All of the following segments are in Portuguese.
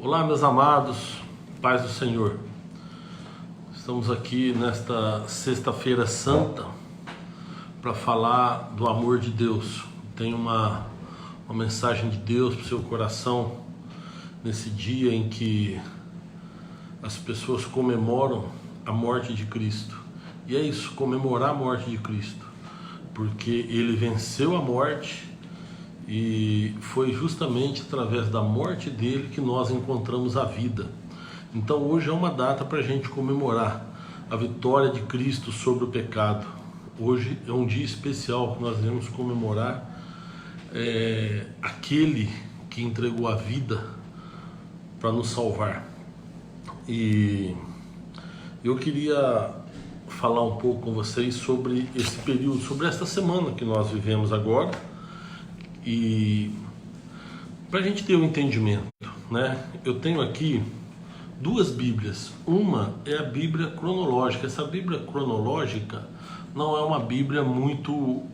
Olá, meus amados, paz do Senhor. Estamos aqui nesta sexta-feira santa para falar do amor de Deus. Tem uma mensagem de Deus para o seu coração nesse dia em que as pessoas comemoram a morte de Cristo. E é isso, comemorar a morte de Cristo, porque Ele venceu a morte. E foi justamente através da morte dele que nós encontramos a vida. Então hoje é uma data para a gente comemorar a vitória de Cristo sobre o pecado. Hoje é um dia especial que nós iremos comemorar aquele que entregou a vida para nos salvar. E eu queria falar um pouco com vocês sobre esse período, sobre esta semana que nós vivemos agora. E para a gente ter um entendimento, né? Eu tenho aqui duas Bíblias. Uma é a Bíblia cronológica. Essa Bíblia cronológica não é uma Bíblia muito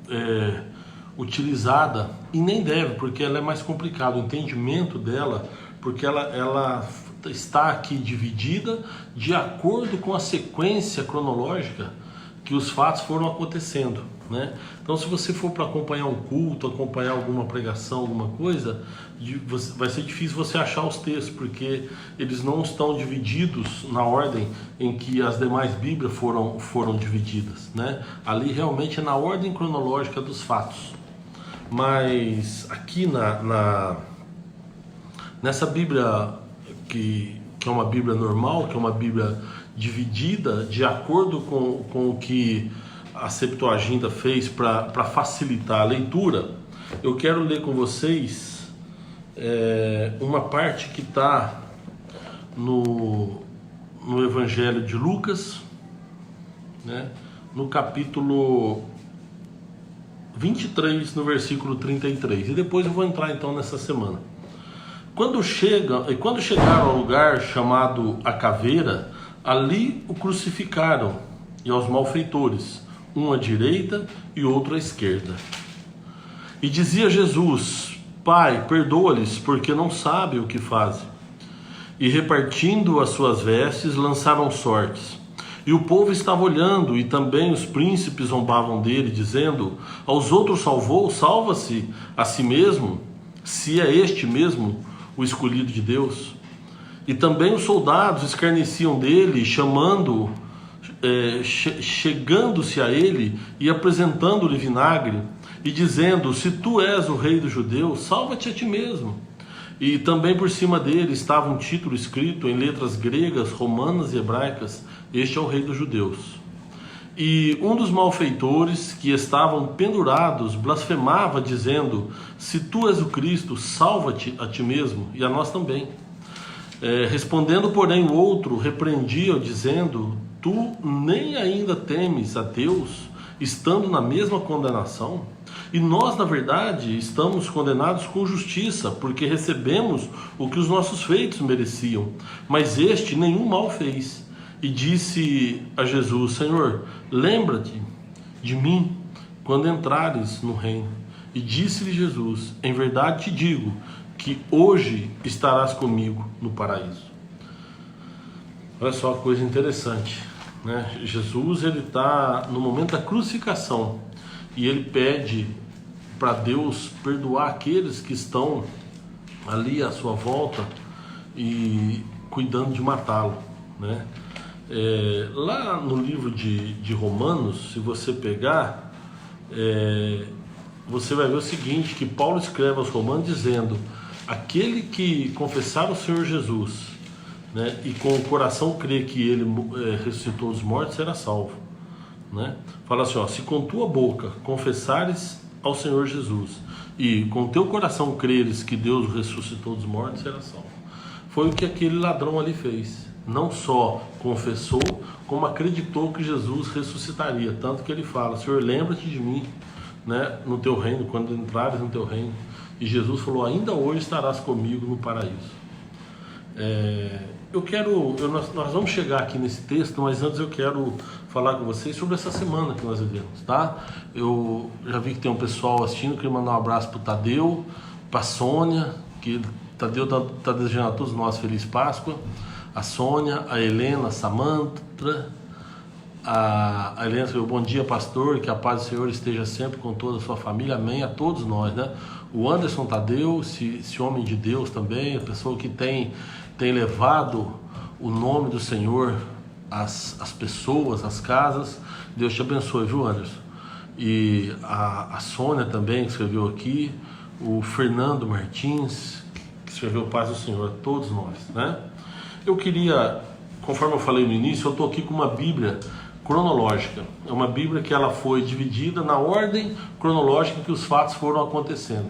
utilizada, e nem deve, porque ela é mais complicada o entendimento dela, porque ela está aqui dividida de acordo com a sequência cronológica que os fatos foram acontecendo, né? Então, se você for para acompanhar um culto, acompanhar alguma pregação, alguma coisa, vai ser difícil você achar os textos, porque eles não estão divididos na ordem em que as demais Bíblias foram divididas, né? Ali realmente é na ordem cronológica dos fatos. Mas aqui nessa Bíblia que é uma Bíblia normal, que é uma Bíblia dividida de acordo com o que a Septuaginta fez para facilitar a leitura, eu quero ler com vocês uma parte que está no Evangelho de Lucas, né, no capítulo 23, no versículo 33, e depois eu vou entrar então nessa semana. Quando chegaram ao lugar chamado a Caveira, ali o crucificaram, e aos malfeitores, um à direita e outro à esquerda. E dizia Jesus: Pai, perdoa-lhes, porque não sabem o que fazem. E repartindo as suas vestes, lançaram sortes. E o povo estava olhando, e também os príncipes zombavam dele, dizendo: aos outros salvou, salva-se a si mesmo, se é este mesmo o escolhido de Deus. E também os soldados escarneciam dele, chegando-se a ele e apresentando-lhe vinagre, e dizendo: se tu és o rei dos judeus, salva-te a ti mesmo. E também por cima dele estava um título escrito em letras gregas, romanas e hebraicas: este é o rei dos judeus. E um dos malfeitores que estavam pendurados blasfemava, dizendo: se tu és o Cristo, salva-te a ti mesmo e a nós também. Respondendo, porém, o outro repreendia, dizendo: tu nem ainda temes a Deus, estando na mesma condenação? E nós, na verdade, estamos condenados com justiça, porque recebemos o que os nossos feitos mereciam, mas este nenhum mal fez. E disse a Jesus: Senhor, lembra-te de mim quando entrares no reino. E disse-lhe Jesus: em verdade te digo que hoje estarás comigo no paraíso. Olha só a coisa interessante, né? Jesus, ele está no momento da crucificação e ele pede para Deus perdoar aqueles que estão ali à sua volta e cuidando de matá-lo, né? Lá no livro de Romanos, se você pegar, você vai ver o seguinte, que Paulo escreve aos Romanos dizendo: aquele que confessar o Senhor Jesus, né, e com o coração crer que ele ressuscitou dos mortos, será salvo, né? Fala assim, se com tua boca confessares ao Senhor Jesus e com teu coração creres que Deus ressuscitou dos mortos, será salvo. Foi o que aquele ladrão ali fez. Não só confessou, como acreditou que Jesus ressuscitaria. Tanto que ele fala: Senhor, lembra-te de mim, né, no teu reino, quando entrares no teu reino. E Jesus falou: ainda hoje estarás comigo no paraíso. Nós vamos chegar aqui nesse texto, mas antes eu quero falar com vocês sobre essa semana que nós vivemos, tá? Eu já vi que tem um pessoal assistindo, queria mandar um abraço para o Tadeu, para a Sônia, que Tadeu está desejando a todos nós Feliz Páscoa. A Sônia, a Helena, a Samantha, a Helena escreveu: bom dia, pastor, que a paz do Senhor esteja sempre com toda a sua família, amém, a todos nós, né? O Anderson Tadeu, esse homem de Deus também, a pessoa que tem levado o nome do Senhor às pessoas, às casas. Deus te abençoe, viu, Anderson? E a Sônia também, que escreveu aqui, o Fernando Martins, que escreveu paz do Senhor a todos nós, né? Eu queria, conforme eu falei no início, eu estou aqui com uma Bíblia cronológica. É uma Bíblia que ela foi dividida na ordem cronológica que os fatos foram acontecendo.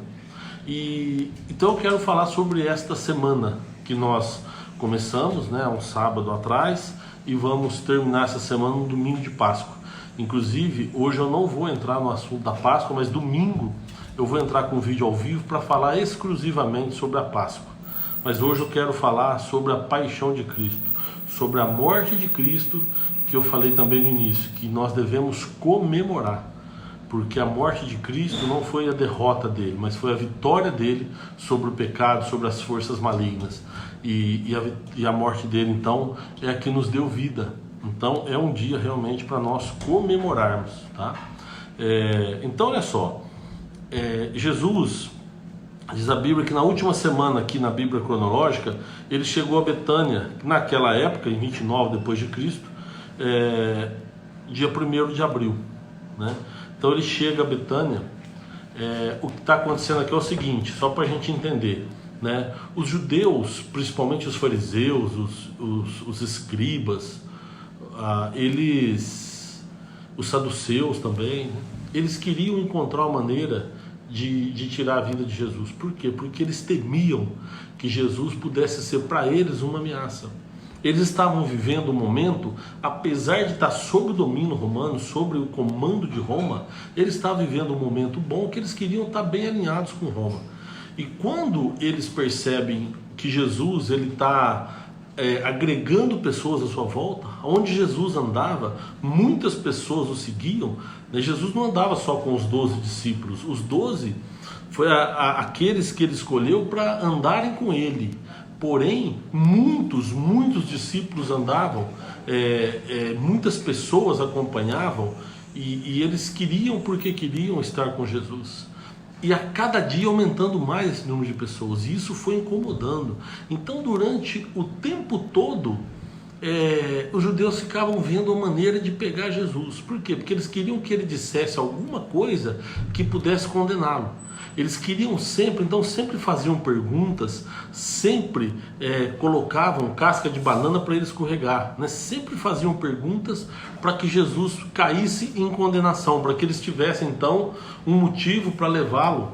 E então eu quero falar sobre esta semana que nós começamos, né, um sábado atrás, e vamos terminar essa semana no domingo de Páscoa. Inclusive, hoje eu não vou entrar no assunto da Páscoa, mas domingo eu vou entrar com um vídeo ao vivo para falar exclusivamente sobre a Páscoa. Mas hoje eu quero falar sobre a paixão de Cristo, sobre a morte de Cristo, que eu falei também no início, que nós devemos comemorar, porque a morte de Cristo não foi a derrota dele, mas foi a vitória dele sobre o pecado, sobre as forças malignas. E a morte dele, então, é a que nos deu vida. Então é um dia realmente para nós comemorarmos, tá? Então olha só, Jesus, diz a Bíblia que na última semana aqui na Bíblia cronológica, ele chegou a Betânia, naquela época, em 29 depois de Cristo, dia 1º de abril, né? Então ele chega a Betânia. O que está acontecendo aqui é o seguinte, só para a gente entender, né? Os judeus, principalmente os fariseus, os escribas, os saduceus também, né? Eles queriam encontrar uma maneira de tirar a vida de Jesus. Por quê? Porque eles temiam que Jesus pudesse ser para eles uma ameaça. Eles estavam vivendo um momento, apesar de estar sob o domínio romano, sobre o comando de Roma, eles estavam vivendo um momento bom, que eles queriam estar bem alinhados com Roma. E quando eles percebem que Jesus está agregando pessoas à sua volta, onde Jesus andava, muitas pessoas o seguiam, né? Jesus não andava só com os 12 discípulos, os 12 foi aqueles que ele escolheu para andarem com ele. Porém, muitos discípulos andavam, muitas pessoas acompanhavam, e eles queriam, porque queriam estar com Jesus. E a cada dia aumentando mais esse número de pessoas, e isso foi incomodando. Então, durante o tempo todo, os judeus ficavam vendo a maneira de pegar Jesus. Por quê? Porque eles queriam que ele dissesse alguma coisa que pudesse condená-lo. Eles queriam sempre, então sempre faziam perguntas, sempre colocavam casca de banana para ele escorregar, né? Sempre faziam perguntas para que Jesus caísse em condenação, para que eles tivessem então um motivo para levá-lo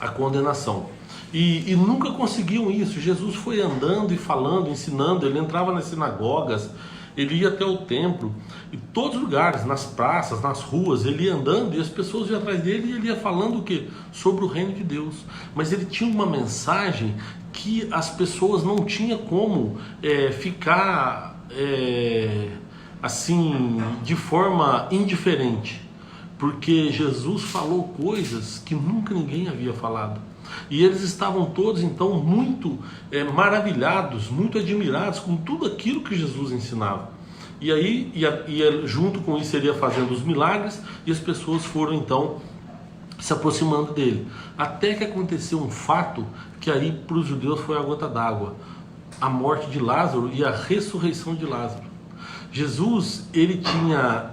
à condenação. E nunca conseguiam isso. Jesus foi andando e falando, ensinando, ele entrava nas sinagogas, ele ia até o templo, em todos os lugares, nas praças, nas ruas, ele ia andando e as pessoas iam atrás dele e ele ia falando o quê? Sobre o reino de Deus. Mas ele tinha uma mensagem que as pessoas não tinham como ficar assim, de forma indiferente, porque Jesus falou coisas que nunca ninguém havia falado. E eles estavam todos então muito maravilhados, muito admirados com tudo aquilo que Jesus ensinava. E aí, junto com isso, ele ia fazendo os milagres, e as pessoas foram então se aproximando dele. Até que aconteceu um fato que aí para os judeus foi a gota d'água: a morte de Lázaro e a ressurreição de Lázaro. Jesus, ele tinha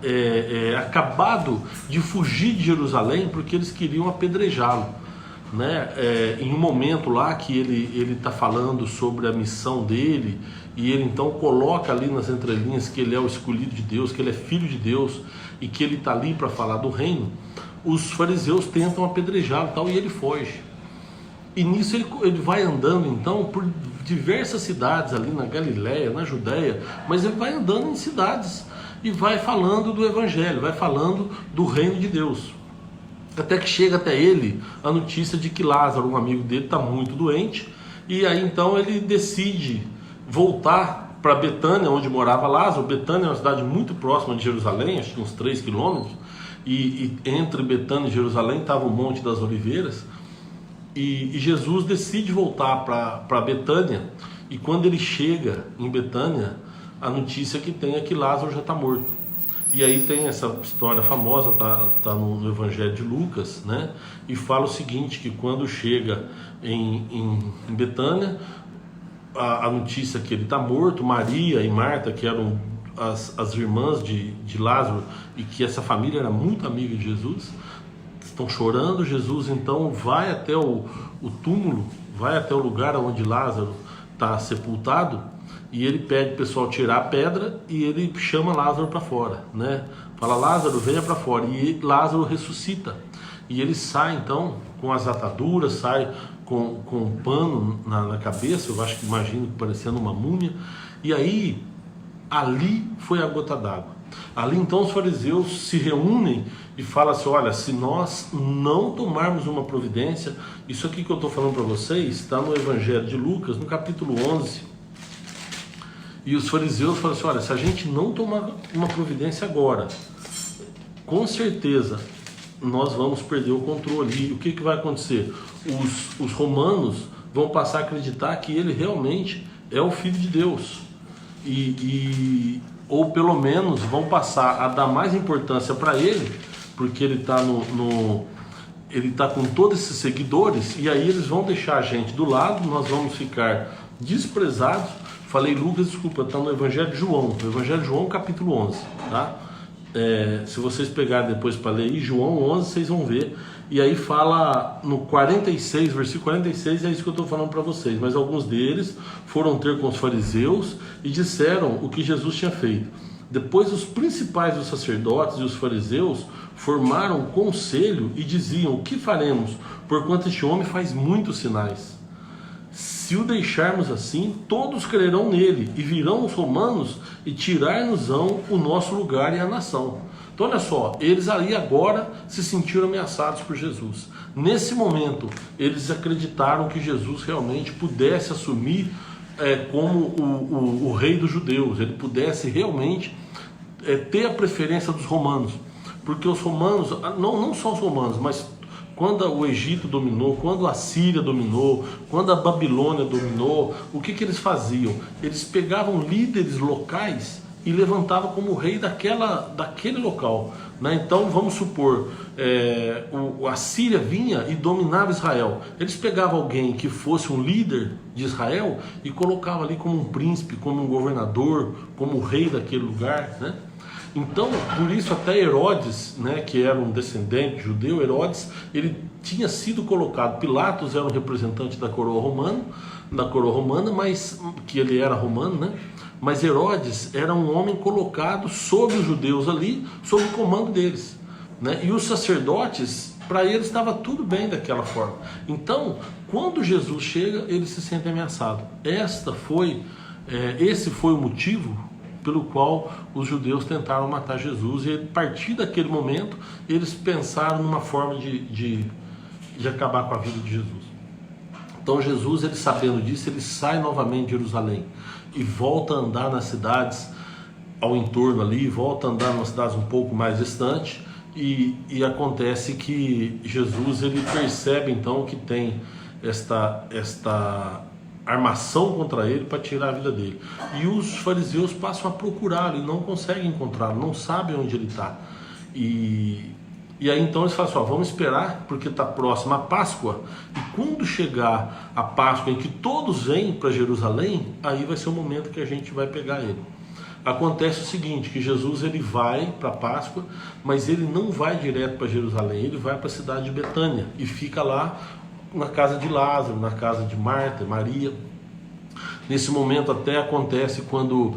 acabado de fugir de Jerusalém porque eles queriam apedrejá-lo, né? Em um momento lá que ele está falando sobre a missão dele, e ele então coloca ali nas entrelinhas que ele é o escolhido de Deus, que ele é filho de Deus e que ele está ali para falar do reino. Os fariseus tentam apedrejá-lo e tal, e ele foge. E nisso ele vai andando então por diversas cidades ali na Galileia, na Judéia, mas ele vai andando em cidades e vai falando do evangelho, vai falando do reino de Deus. Até que chega até ele a notícia de que Lázaro, um amigo dele, está muito doente, e aí então ele decide voltar para Betânia, onde morava Lázaro. Betânia é uma cidade muito próxima de Jerusalém, acho que uns 3 quilômetros, e entre Betânia e Jerusalém estava o Monte das Oliveiras. E Jesus decide voltar para Betânia, e quando ele chega em Betânia, a notícia que tem é que Lázaro já está morto. E aí tem essa história famosa, tá no Evangelho de Lucas, né? E fala o seguinte, que quando chega em Betânia, a notícia que ele está morto, Maria e Marta, que eram as irmãs de Lázaro, e que essa família era muito amiga de Jesus, estão chorando. Jesus então vai até o túmulo, vai até o lugar onde Lázaro está sepultado, e ele pede o pessoal tirar a pedra, e ele chama Lázaro para fora, né? Fala: Lázaro, venha para fora. E Lázaro ressuscita, e ele sai então com as ataduras, sai com um pano na cabeça, eu acho que imagino parecendo uma múmia. E aí, ali foi a gota d'água. Ali então os fariseus se reúnem e falam assim: olha, se nós não tomarmos uma providência, isso aqui que eu estou falando para vocês está no Evangelho de Lucas, no capítulo 11. E os fariseus falam assim: olha, se a gente não tomar uma providência agora, com certeza nós vamos perder o controle. E o que vai acontecer? Os romanos vão passar a acreditar que ele realmente é o Filho de Deus. Ou pelo menos vão passar a dar mais importância para ele, porque ele está ele está com todos esses seguidores, e aí eles vão deixar a gente do lado, nós vamos ficar desprezados. Falei Lucas, desculpa, está no Evangelho de João, Evangelho de João capítulo 11, tá? Se vocês pegarem depois para ler aí, João 11, vocês vão ver. E aí fala no 46, versículo 46, é isso que eu estou falando para vocês. Mas alguns deles foram ter com os fariseus e disseram o que Jesus tinha feito. Depois os principais dos sacerdotes e os fariseus formaram um conselho e diziam: o que faremos, porquanto este homem faz muitos sinais? Se o deixarmos assim, todos crerão nele, e virão os romanos e tirar-nos-ão o nosso lugar e a nação. Então olha só, eles ali agora se sentiram ameaçados por Jesus. Nesse momento, eles acreditaram que Jesus realmente pudesse assumir como o rei dos judeus, ele pudesse realmente ter a preferência dos romanos. Porque os romanos, não só os romanos, mas quando o Egito dominou, quando a Síria dominou, quando a Babilônia dominou, o que eles faziam? Eles pegavam líderes locais e levantavam como rei daquele local, né? Então vamos supor, a Síria vinha e dominava Israel. Eles pegavam alguém que fosse um líder de Israel e colocavam ali como um príncipe, como um governador, como o rei daquele lugar, né? Então, por isso até Herodes, né, que era um descendente judeu, Herodes, ele tinha sido colocado. Pilatos era um representante da coroa romana, mas que ele era romano, né? Mas Herodes era um homem colocado sobre os judeus ali, sob o comando deles, né? E os sacerdotes, para eles estava tudo bem daquela forma. Então, quando Jesus chega, eles se sentem ameaçados. Esse foi o motivo pelo qual os judeus tentaram matar Jesus, e a partir daquele momento eles pensaram numa forma de acabar com a vida de Jesus. Então Jesus, ele sabendo disso, ele sai novamente de Jerusalém e volta a andar nas cidades ao entorno ali, volta a andar nas cidades um pouco mais distantes, e acontece que Jesus, ele percebe então que tem esta armação contra ele para tirar a vida dele. E os fariseus passam a procurá-lo e não conseguem encontrá-lo, não sabem onde ele está. E aí então eles falam assim: vamos esperar, porque está próxima a Páscoa, e quando chegar a Páscoa em que todos vêm para Jerusalém, aí vai ser o momento que a gente vai pegar ele. Acontece o seguinte, que Jesus, ele vai para a Páscoa, mas ele não vai direto para Jerusalém, ele vai para a cidade de Betânia e fica lá na casa de Lázaro, na casa de Marta e Maria. Nesse momento até acontece quando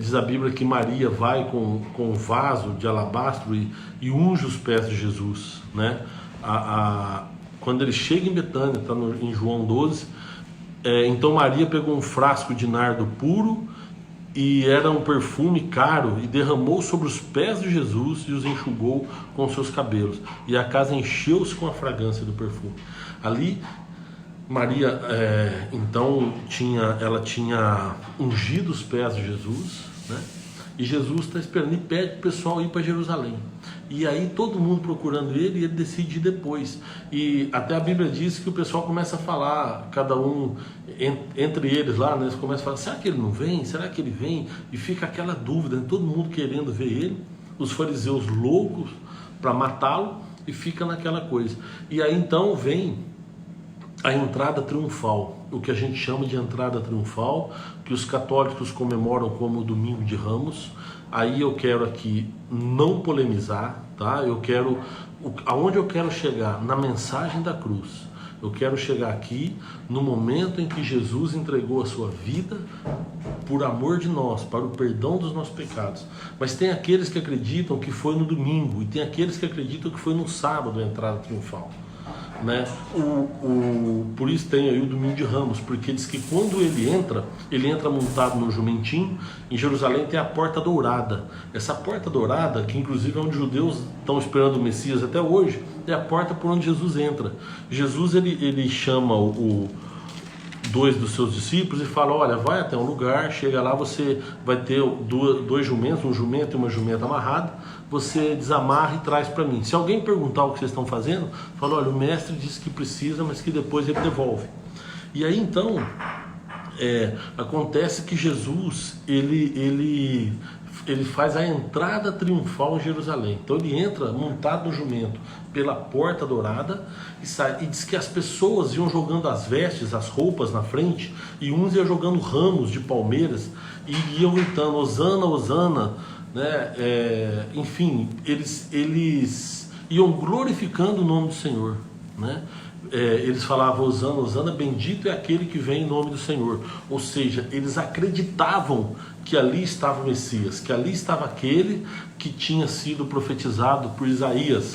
diz a Bíblia que Maria vai com um vaso de alabastro e unge os pés de Jesus, né? Quando ele chega em Betânia, está em João 12, então Maria pegou um frasco de nardo puro, e era um perfume caro, e derramou sobre os pés de Jesus e os enxugou com seus cabelos, e a casa encheu-se com a fragrância do perfume. Ali Maria então ela tinha ungido os pés de Jesus, né? E Jesus está esperando e pede para o pessoal ir para Jerusalém. E aí todo mundo procurando ele e ele decide ir depois. E até a Bíblia diz que o pessoal começa a falar, cada um entre eles lá, né, eles começam a falar, será que ele não vem? Será que ele vem? E fica aquela dúvida, né, todo mundo querendo ver ele, os fariseus loucos para matá-lo, e fica naquela coisa. E aí então vem a entrada triunfal, o que a gente chama de entrada triunfal, que os católicos comemoram como o Domingo de Ramos. Aí eu quero aqui não polemizar, tá? Aonde eu quero chegar? Na mensagem da cruz. Eu quero chegar aqui no momento em que Jesus entregou a sua vida por amor de nós, para o perdão dos nossos pecados. Mas tem aqueles que acreditam que foi no domingo, e tem aqueles que acreditam que foi no sábado a entrada triunfal, né? Por isso tem aí o Domingo de Ramos, porque diz que quando ele entra montado no jumentinho. Em Jerusalém tem a Porta Dourada. Essa Porta Dourada, que inclusive é onde os judeus estão esperando o Messias até hoje, é a porta por onde Jesus entra. Jesus ele chama dois dos seus discípulos e fala, olha, vai até um lugar, chega lá, você vai ter dois jumentos, um jumento e uma jumenta amarrada, você desamarra e traz para mim. Se alguém perguntar o que vocês estão fazendo, fala, olha, o mestre disse que precisa, mas que depois ele devolve. E aí então acontece que Jesus ele faz a entrada triunfal em Jerusalém. Então ele entra montado no jumento pela Porta Dourada e sai. E diz que as pessoas iam jogando as vestes, as roupas na frente, e uns iam jogando ramos de palmeiras e iam gritando, Hosana, Hosana, né? Enfim, eles iam glorificando o nome do Senhor, né? Eles falavam, Hosana, Hosana, bendito é aquele que vem em nome do Senhor. Ou seja, eles acreditavam que ali estava o Messias, que ali estava aquele que tinha sido profetizado por Isaías,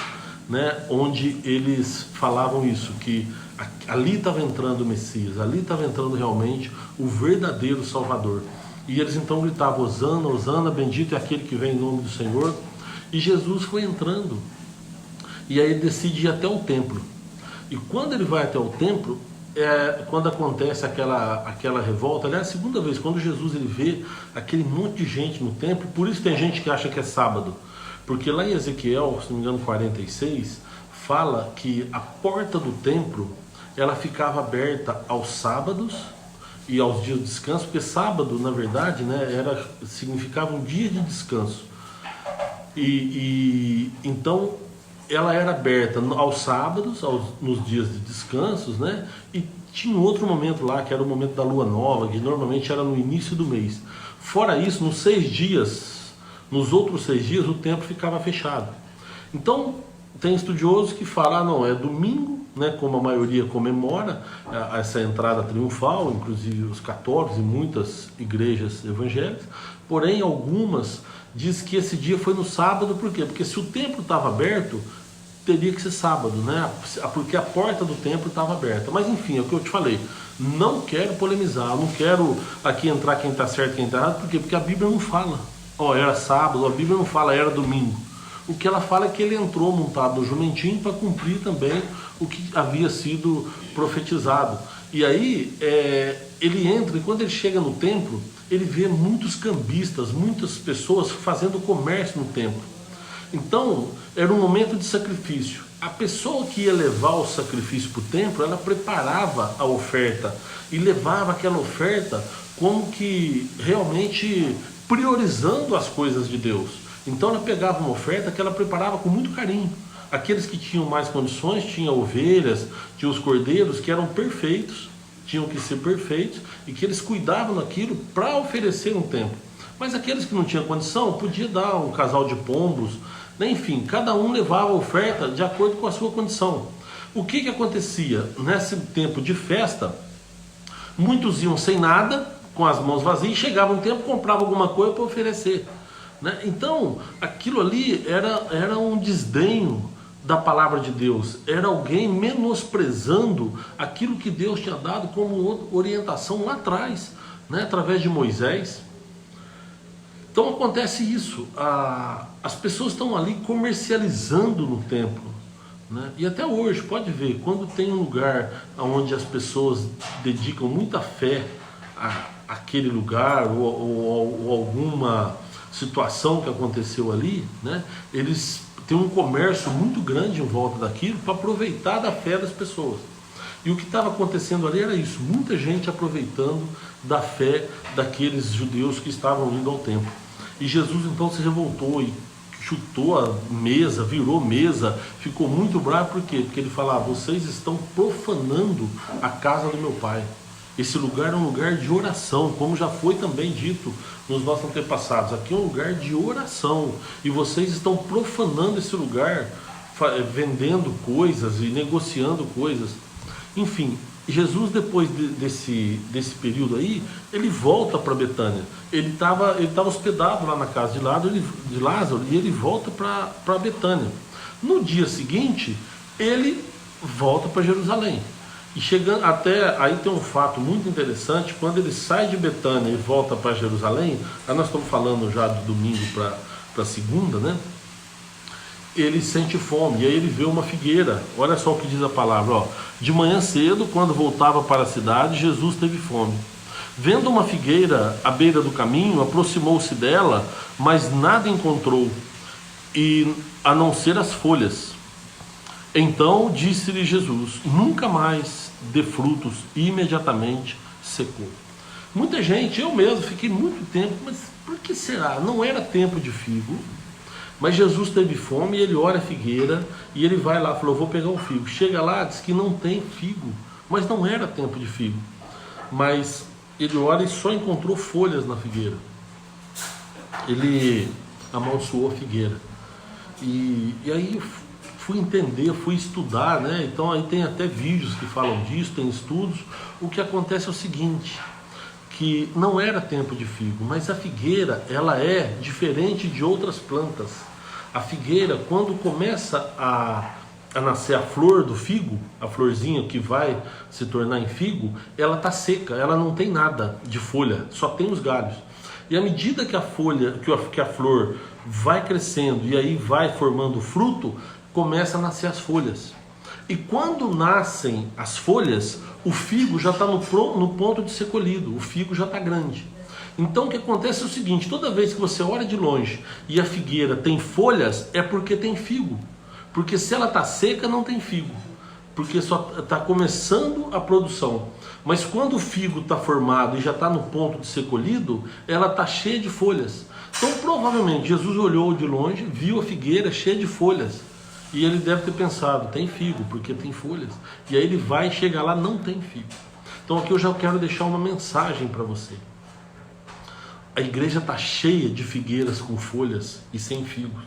né? Onde eles falavam isso, que ali estava entrando o Messias, ali estava entrando realmente o verdadeiro Salvador. E eles então gritavam, Hosana, Hosana, bendito é aquele que vem em nome do Senhor. E Jesus foi entrando, e aí ele decide ir até o templo. E quando ele vai até o templo, quando acontece aquela revolta, aliás, a segunda vez, quando Jesus ele vê aquele monte de gente no templo, por isso tem gente que acha que é sábado, porque lá em Ezequiel, se não me engano 46, fala que a porta do templo, ela ficava aberta aos sábados e aos dias de descanso, porque sábado, na verdade, né, significava um dia de descanso, então ela era aberta aos sábados, nos dias de descansos, né? E tinha um outro momento lá, que era o momento da lua nova, que normalmente era no início do mês. Fora isso, nos outros 6 dias, o templo ficava fechado. Então, tem estudiosos que falam, não, é domingo, né? Como a maioria comemora essa entrada triunfal, inclusive os católicos e muitas igrejas evangélicas, porém algumas diz que esse dia foi no sábado. Por quê? Porque se o templo estava aberto, teria que ser sábado, né? Porque a porta do templo estava aberta. Mas enfim, é o que eu te falei, não quero polemizar, não quero aqui entrar quem está certo e quem está errado. Por quê? Porque a Bíblia não fala, era sábado, a Bíblia não fala, era domingo. O que ela fala é que ele entrou montado no jumentinho para cumprir também o que havia sido profetizado. E aí ele entra, e quando ele chega no templo, ele vê muitos cambistas, muitas pessoas fazendo comércio no templo. Então, era um momento de sacrifício. A pessoa que ia levar o sacrifício para o templo, ela preparava a oferta e levava aquela oferta como que realmente priorizando as coisas de Deus. Então ela pegava uma oferta que ela preparava com muito carinho. Aqueles que tinham mais condições, tinham ovelhas, tinham os cordeiros que eram perfeitos, tinham que ser perfeitos, e que eles cuidavam daquilo para oferecer um templo. Mas aqueles que não tinham condição, podia dar um casal de pombos, né? Enfim, cada um levava a oferta de acordo com a sua condição. O que acontecia? Nesse tempo de festa, muitos iam sem nada, com as mãos vazias, chegavam um tempo, compravam alguma coisa para oferecer, né? Então, aquilo ali era um desdenho da palavra de Deus, era alguém menosprezando aquilo que Deus tinha dado como orientação lá atrás, né? Através de Moisés. Então acontece isso, as pessoas estão ali comercializando no templo, né? E até hoje, pode ver, quando tem um lugar onde as pessoas dedicam muita fé àquele lugar, ou alguma situação que aconteceu ali, né? Eles tem um comércio muito grande em volta daquilo para aproveitar da fé das pessoas. E o que estava acontecendo ali era isso, muita gente aproveitando da fé daqueles judeus que estavam indo ao templo. E Jesus então se revoltou e chutou a mesa, virou mesa, ficou muito bravo. Por quê? Porque ele falava: vocês estão profanando a casa do meu pai. Esse lugar é um lugar de oração, como já foi também dito nos nossos antepassados. Aqui é um lugar de oração, e vocês estão profanando esse lugar, vendendo coisas e negociando coisas. Enfim, Jesus, depois desse período aí, ele volta para Betânia. Ele estava hospedado lá na casa de Lázaro, e ele volta para Betânia. No dia seguinte, ele volta para Jerusalém. E chegando até aí, tem um fato muito interessante: quando ele sai de Betânia e volta para Jerusalém, aí nós estamos falando já do domingo para segunda, né? Ele sente fome, e aí ele vê uma figueira. Olha só o que diz a palavra, ó. De manhã cedo, quando voltava para a cidade, Jesus teve fome. Vendo uma figueira à beira do caminho, aproximou-se dela, mas nada encontrou, a não ser as folhas. Então disse-lhe Jesus: nunca mais dê frutos. E imediatamente secou. Muita gente, eu mesmo fiquei muito tempo, mas por que será? Não era tempo de figo. Mas Jesus teve fome e ele olha a figueira e ele vai lá, falou: vou pegar um figo. Chega lá, diz que não tem figo, mas não era tempo de figo. Mas ele olha e só encontrou folhas na figueira. Ele amaldiçoou a figueira. E aí eu fui entender, fui estudar, né? Então aí tem até vídeos que falam disso, tem estudos. O que acontece é o seguinte, que não era tempo de figo, mas a figueira, ela é diferente de outras plantas. A figueira, quando começa a nascer a flor do figo, a florzinha que vai se tornar em figo, ela está seca, ela não tem nada de folha, só tem os galhos. E à medida que a flor vai crescendo e aí vai formando fruto, começa a nascer as folhas. E quando nascem as folhas, o figo já está no ponto de ser colhido, o figo já está grande. Então o que acontece é o seguinte: toda vez que você olha de longe e a figueira tem folhas, é porque tem figo. Porque se ela está seca, não tem figo, porque só está começando a produção. Mas quando o figo está formado e já está no ponto de ser colhido, ela está cheia de folhas. Então provavelmente Jesus olhou de longe, viu a figueira cheia de folhas, e ele deve ter pensado: tem figo, porque tem folhas. E aí ele vai chegar lá, não tem figo. Então aqui eu já quero deixar uma mensagem para você. A igreja está cheia de figueiras com folhas e sem figos.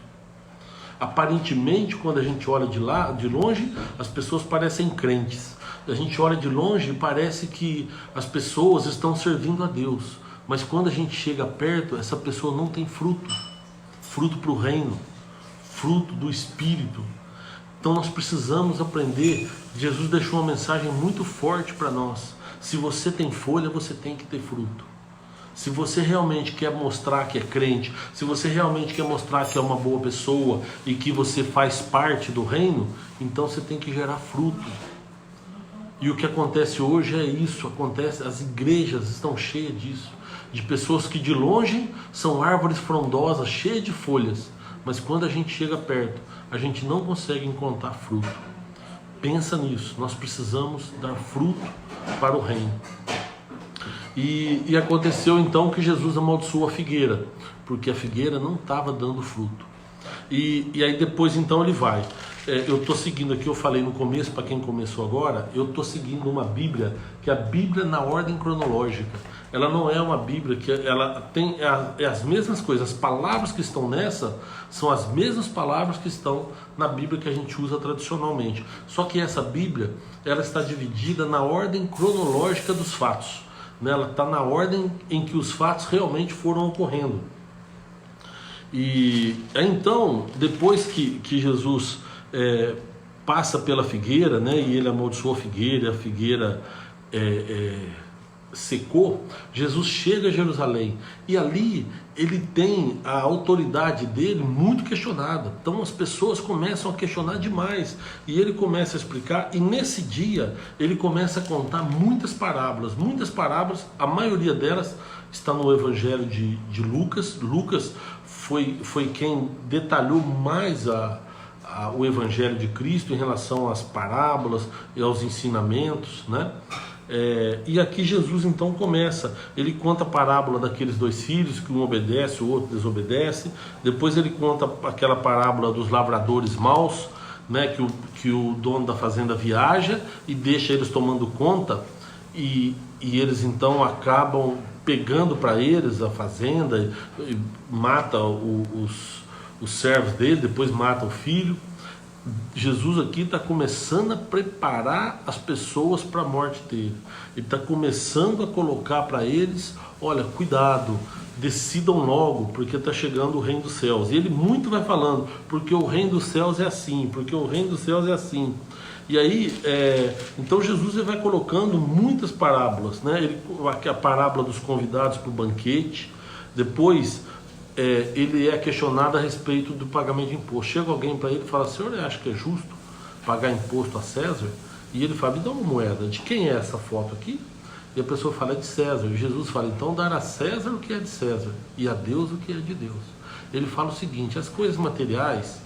Aparentemente, quando a gente olha de longe, as pessoas parecem crentes. A gente olha de longe e parece que as pessoas estão servindo a Deus. Mas quando a gente chega perto, essa pessoa não tem fruto. Fruto para o reino. Fruto do Espírito. Então nós precisamos aprender. Jesus deixou uma mensagem muito forte para nós. Se você tem folha, você tem que ter fruto. Se você realmente quer mostrar que é crente, se você realmente quer mostrar que é uma boa pessoa e que você faz parte do reino, então você tem que gerar fruto. E o que acontece hoje é isso, as igrejas estão cheias disso, de pessoas que de longe são árvores frondosas, cheias de folhas, mas quando a gente chega perto, a gente não consegue encontrar fruto. Pensa nisso, nós precisamos dar fruto para o reino. E aconteceu então que Jesus amaldiçoou a figueira, porque a figueira não estava dando fruto. E aí depois então ele vai. Eu estou seguindo aqui, eu falei no começo, para quem começou agora, eu estou seguindo uma Bíblia, que é a Bíblia na ordem cronológica. Ela não é uma Bíblia que ela tem as mesmas coisas, as palavras que estão nessa são as mesmas palavras que estão na Bíblia que a gente usa tradicionalmente. Só que essa Bíblia, ela está dividida na ordem cronológica dos fatos. Ela está na ordem em que os fatos realmente foram ocorrendo. E então, depois que Jesus passa pela figueira, né, e ele amaldiçoou a figueira secou, Jesus chega a Jerusalém, e ali ele tem a autoridade dele muito questionada. Então as pessoas começam a questionar demais, e ele começa a explicar, e nesse dia ele começa a contar muitas parábolas, a maioria delas está no Evangelho de Lucas. Lucas foi quem detalhou mais o Evangelho de Cristo em relação às parábolas e aos ensinamentos, né? E aqui Jesus então começa, ele conta a parábola daqueles dois filhos, que um obedece, o outro desobedece. Depois ele conta aquela parábola dos lavradores maus, né? Que o dono da fazenda viaja e deixa eles tomando conta, e eles então acabam pegando para eles a fazenda, e mata os servos dele, depois mata o filho. Jesus aqui está começando a preparar as pessoas para a morte dele. Ele está começando a colocar para eles: olha, cuidado, decidam logo, porque está chegando o reino dos céus. E ele muito vai falando: porque o reino dos céus é assim, porque o reino dos céus é assim. E aí, então Jesus ele vai colocando muitas parábolas, né? A parábola dos convidados para o banquete. Depois ele é questionado a respeito do pagamento de imposto. Chega alguém para ele e fala: senhor, acha que é justo pagar imposto a César? E ele fala: me dá uma moeda, de quem é essa foto aqui? E a pessoa fala: é de César. E Jesus fala: então dar a César o que é de César e a Deus o que é de Deus. Ele fala o seguinte: as coisas materiais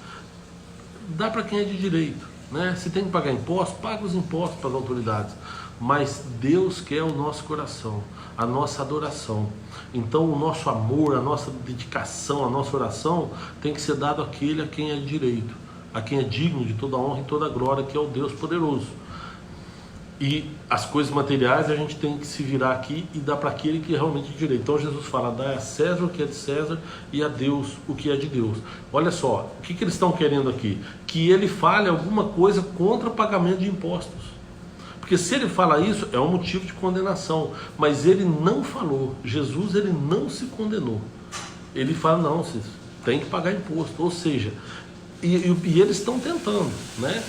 dá para quem é de direito, né? Se tem que pagar impostos, paga os impostos para as autoridades, mas Deus quer o nosso coração, a nossa adoração. Então o nosso amor, a nossa dedicação, a nossa oração tem que ser dado àquele a quem é direito, a quem é digno de toda honra e toda glória, que é o Deus poderoso. E as coisas materiais a gente tem que se virar aqui e dar para aquele que é realmente de direito. Então Jesus fala: dá a César o que é de César e a Deus o que é de Deus. Olha só, o que eles estão querendo aqui? Que ele fale alguma coisa contra o pagamento de impostos. Porque se ele fala isso, é um motivo de condenação. Mas ele não falou. Jesus, ele não se condenou. Ele fala: não, vocês têm que pagar imposto. Ou seja, e eles estão tentando, né?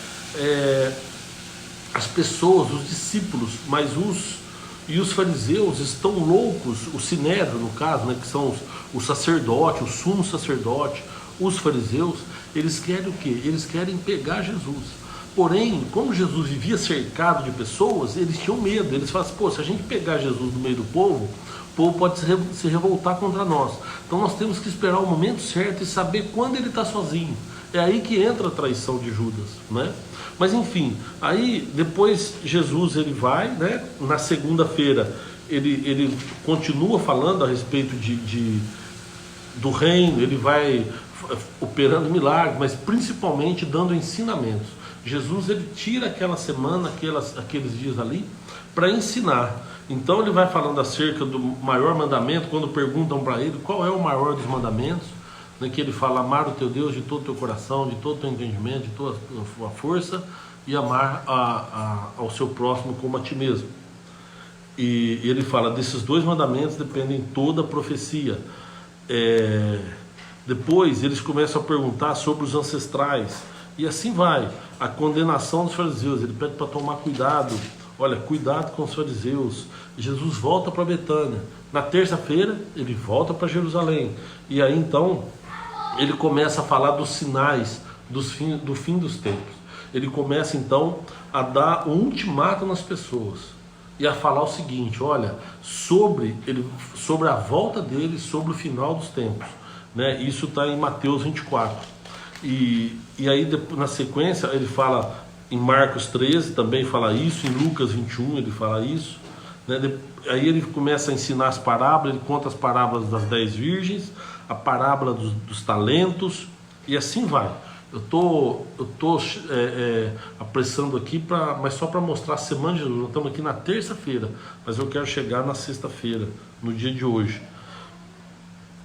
As pessoas, os discípulos, mas os fariseus estão loucos, o sinédrio no caso, né, que são os sacerdotes, o sumo sacerdote, os fariseus, eles querem o quê? Eles querem pegar Jesus. Porém, como Jesus vivia cercado de pessoas, eles tinham medo. Eles falam assim: pô, se a gente pegar Jesus no meio do povo, o povo pode se revoltar contra nós. Então nós temos que esperar o momento certo e saber quando ele está sozinho. É aí que entra a traição de Judas, né? Mas enfim, aí depois Jesus ele vai, né? Na segunda-feira ele continua falando a respeito do reino, ele vai operando milagres, mas principalmente dando ensinamentos. Jesus ele tira aquela semana, aqueles dias ali, para ensinar. Então ele vai falando acerca do maior mandamento. Quando perguntam para ele qual é o maior dos mandamentos, né, que ele fala: amar o teu Deus de todo o teu coração, de todo o teu entendimento, de toda a sua força, e amar ao seu próximo como a ti mesmo. E ele fala: desses dois mandamentos dependem toda a profecia. Depois eles começam a perguntar sobre os ancestrais, e assim vai. A condenação dos fariseus, ele pede para tomar cuidado. Olha, cuidado com os fariseus. Jesus volta para Betânia. Na terça-feira ele volta para Jerusalém, e aí então ele começa a falar dos sinais do fim dos tempos. Ele começa então a dar um ultimato nas pessoas e a falar o seguinte: olha, sobre a volta dele, sobre o final dos tempos, né? Isso está em Mateus 24. E aí na sequência ele fala em Marcos 13, também fala isso, em Lucas 21 ele fala isso, né? Aí ele começa a ensinar as parábolas, ele conta as parábolas das 10 virgens, a parábola dos talentos, e assim vai. Eu tô apressando aqui, mas só para mostrar a semana de Jesus. Nós estamos aqui na terça-feira, mas eu quero chegar na sexta-feira, no dia de hoje.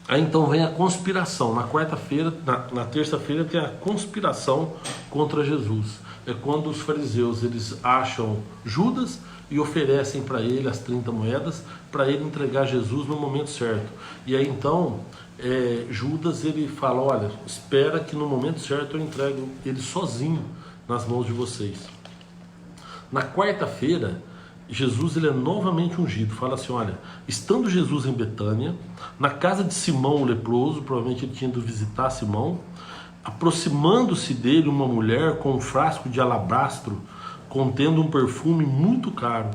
Aí então vem a conspiração. Na quarta-feira, na terça-feira tem a conspiração contra Jesus. É quando os fariseus eles acham Judas e oferecem para ele as 30 moedas para ele entregar Jesus no momento certo. E aí então Judas ele fala: olha, espera que no momento certo eu entrego ele sozinho nas mãos de vocês. Na quarta-feira Jesus ele é novamente ungido. Fala assim: olha, estando Jesus em Betânia, na casa de Simão o leproso, provavelmente ele tinha ido visitar Simão, aproximando-se dele uma mulher com um frasco de alabastro contendo um perfume muito caro.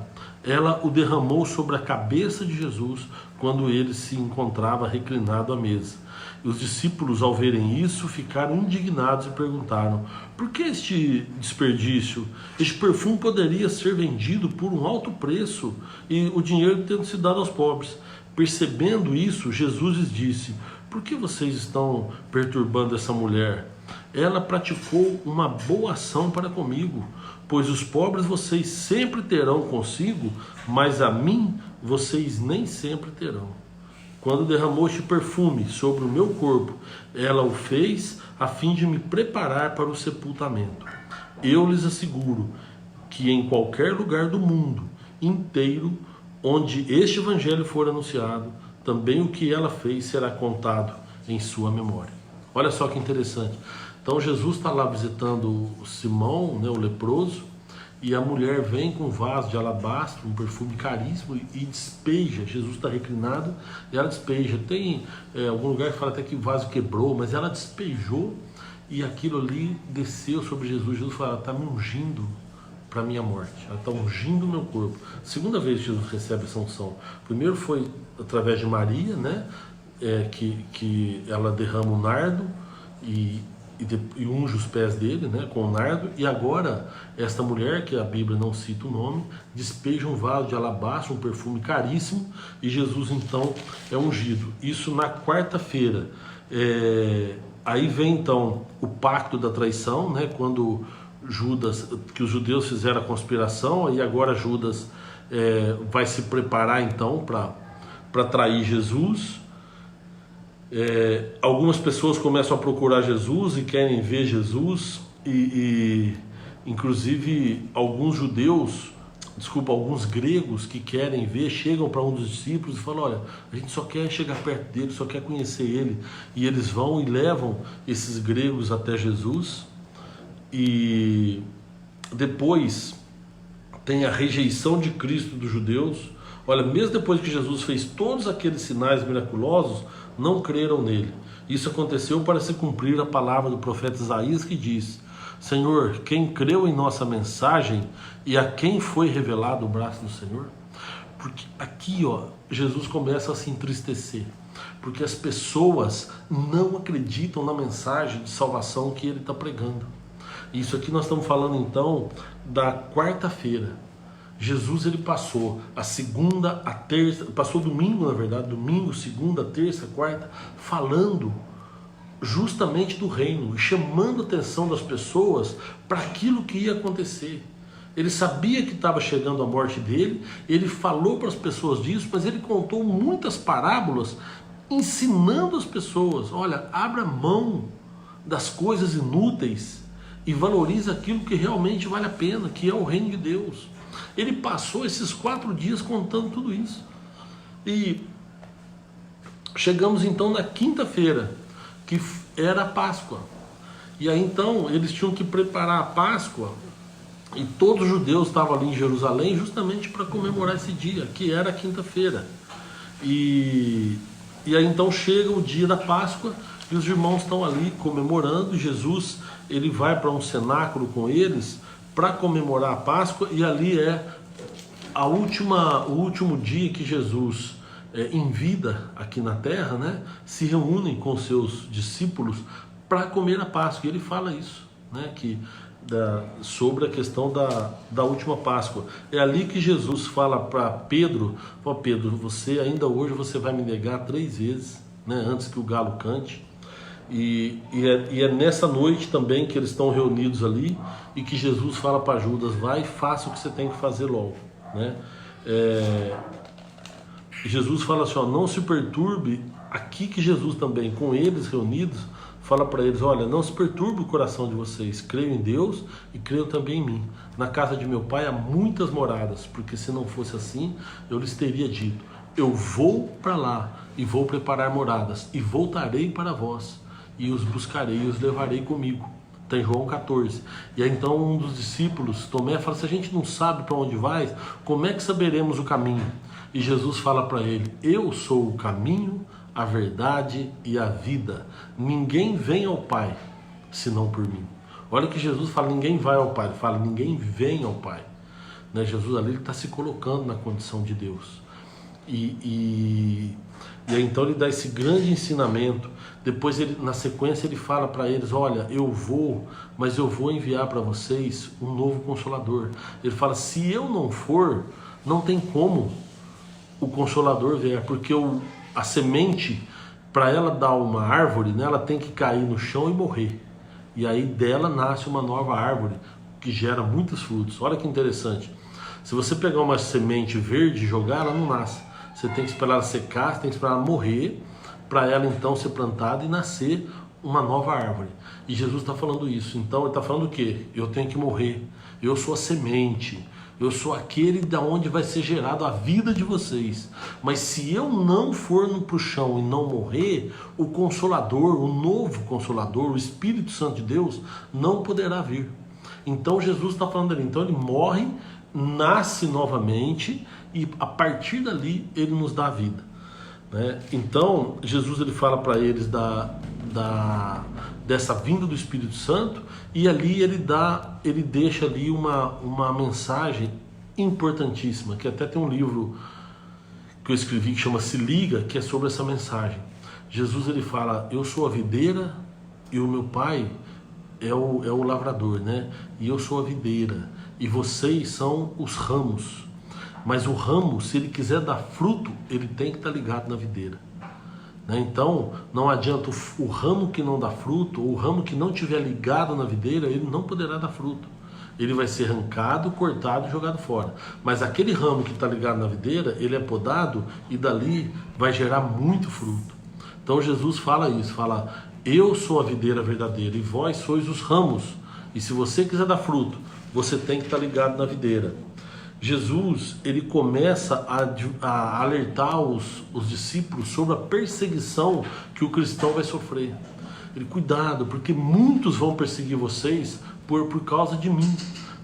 ela o derramou sobre a cabeça de Jesus quando ele se encontrava reclinado à mesa. E os discípulos, ao verem isso, ficaram indignados e perguntaram: por que este desperdício? Este perfume poderia ser vendido por um alto preço e o dinheiro tendo sido dado aos pobres. Percebendo isso, Jesus lhes disse: por que vocês estão perturbando essa mulher? Ela praticou uma boa ação para comigo, pois os pobres vocês sempre terão consigo, mas a mim vocês nem sempre terão. Quando derramou este perfume sobre o meu corpo, ela o fez a fim de me preparar para o sepultamento. Eu lhes asseguro que em qualquer lugar do mundo inteiro onde este evangelho for anunciado, também o que ela fez será contado em sua memória. Olha só que interessante. Então Jesus está lá visitando Simão, né, o leproso, e a mulher vem com um vaso de alabastro, um perfume caríssimo, e despeja. Jesus está reclinado e ela despeja. Tem algum lugar que fala até que o vaso quebrou, mas ela despejou e aquilo ali desceu sobre Jesus. Jesus fala: ela está me ungindo para a minha morte, ela está ungindo o meu corpo. Segunda vez que Jesus recebe essa unção. Primeiro foi através de Maria, né, que ela derrama o nardo e unge os pés dele, né, com o nardo. E agora esta mulher, que a Bíblia não cita o nome, despeja um vaso de alabastro, um perfume caríssimo, e Jesus então é ungido. Isso na quarta-feira. Aí vem então o pacto da traição, né, quando Judas, que os judeus fizeram a conspiração, e agora Judas vai se preparar então para trair Jesus. Algumas pessoas começam a procurar Jesus e querem ver Jesus, e inclusive alguns gregos que querem ver, chegam para um dos discípulos e falam: olha, a gente só quer chegar perto dele, só quer conhecer ele. E eles vão e levam esses gregos até Jesus. E depois tem a rejeição de Cristo dos judeus. Olha, mesmo depois que Jesus fez todos aqueles sinais miraculosos, não creram nele. Isso aconteceu para se cumprir a palavra do profeta Isaías, que diz: Senhor, quem creu em nossa mensagem e a quem foi revelado o braço do Senhor? Porque aqui, Jesus começa a se entristecer, porque as pessoas não acreditam na mensagem de salvação que ele está pregando. Isso aqui nós estamos falando então da quarta-feira. Jesus, ele passou a segunda, a terça, passou domingo, na verdade, domingo, segunda, terça, quarta, falando justamente do reino e chamando a atenção das pessoas para aquilo que ia acontecer. Ele sabia que estava chegando a morte dele, ele falou para as pessoas disso, mas ele contou muitas parábolas ensinando as pessoas: olha, abra mão das coisas inúteis e valorize aquilo que realmente vale a pena, que é o reino de Deus. Ele passou esses 4 dias contando tudo isso. E chegamos então na quinta-feira, que era a Páscoa. E aí então eles tinham que preparar a Páscoa, e todos os judeus estavam ali em Jerusalém justamente para comemorar esse dia, que era a quinta-feira. E aí então chega o dia da Páscoa e os irmãos estão ali comemorando, e Jesus, ele vai para um cenáculo com eles para comemorar a Páscoa, e ali é o último dia que Jesus, em vida aqui na terra, né, se reúnem com seus discípulos para comer a Páscoa. E ele fala isso, né, sobre a questão da última Páscoa. É ali que Jesus fala para Pedro: Pedro, você ainda hoje você vai me negar 3 vezes, né, antes que o galo cante. E é nessa noite também que eles estão reunidos ali, e que Jesus fala para Judas: vai e faça o que você tem que fazer logo, né? Jesus fala assim: não se perturbe. Aqui que Jesus também, com eles reunidos, fala para eles: olha, não se perturbe o coração de vocês, creio em Deus e creio também em mim. Na casa de meu pai há muitas moradas, porque se não fosse assim, eu lhes teria dito: eu vou para lá e vou preparar moradas, e voltarei para vós, e os buscarei e os levarei comigo. Está em João 14. E aí então um dos discípulos, Tomé, fala: se a gente não sabe para onde vai, como é que saberemos o caminho? E Jesus fala para ele: eu sou o caminho, a verdade e a vida. Ninguém vem ao Pai senão por mim. Olha que Jesus fala: ninguém vai ao Pai. Ele fala: ninguém vem ao Pai. né? Jesus ali está se colocando na condição de Deus. E aí então ele dá esse grande ensinamento. Depois ele, na sequência, ele fala para eles: olha, eu vou, mas eu vou enviar para vocês um novo Consolador. Ele fala: se eu não for, não tem como o Consolador vier, porque a semente, para ela dar uma árvore, né, ela tem que cair no chão e morrer. E aí dela nasce uma nova árvore que gera muitos frutos. Olha que interessante. Se você pegar uma semente verde e jogar, ela não nasce. Você tem que esperar ela secar, você tem que esperar ela morrer, para ela então ser plantada e nascer uma nova árvore. E Jesus está falando isso. Então ele está falando o quê? Eu tenho que morrer. Eu sou a semente. Eu sou aquele da onde vai ser gerado a vida de vocês. Mas se eu não for para o chão e não morrer, o Consolador, o novo Consolador, o Espírito Santo de Deus, não poderá vir. Então Jesus está falando ali. Então ele morre, nasce novamente e a partir dali ele nos dá a vida, né? Então Jesus ele fala para eles dessa vinda do Espírito Santo, e ali ele deixa ali uma mensagem importantíssima, que até tem um livro que eu escrevi que chama Se Liga, que é sobre essa mensagem. Jesus ele fala: eu sou a videira e o meu pai é o lavrador, né? E eu sou a videira e vocês são os ramos. Mas o ramo, se ele quiser dar fruto, ele tem que estar ligado na videira, né? Então não adianta o ramo que não dá fruto, ou o ramo que não estiver ligado na videira, ele não poderá dar fruto. Ele vai ser arrancado, cortado e jogado fora. Mas aquele ramo que está ligado na videira, ele é podado e dali vai gerar muito fruto. Então Jesus fala isso, fala: eu sou a videira verdadeira e vós sois os ramos. E se você quiser dar fruto, você tem que estar ligado na videira. Jesus ele começa a alertar os discípulos sobre a perseguição que o cristão vai sofrer. Ele: cuidado, porque muitos vão perseguir vocês por causa de mim.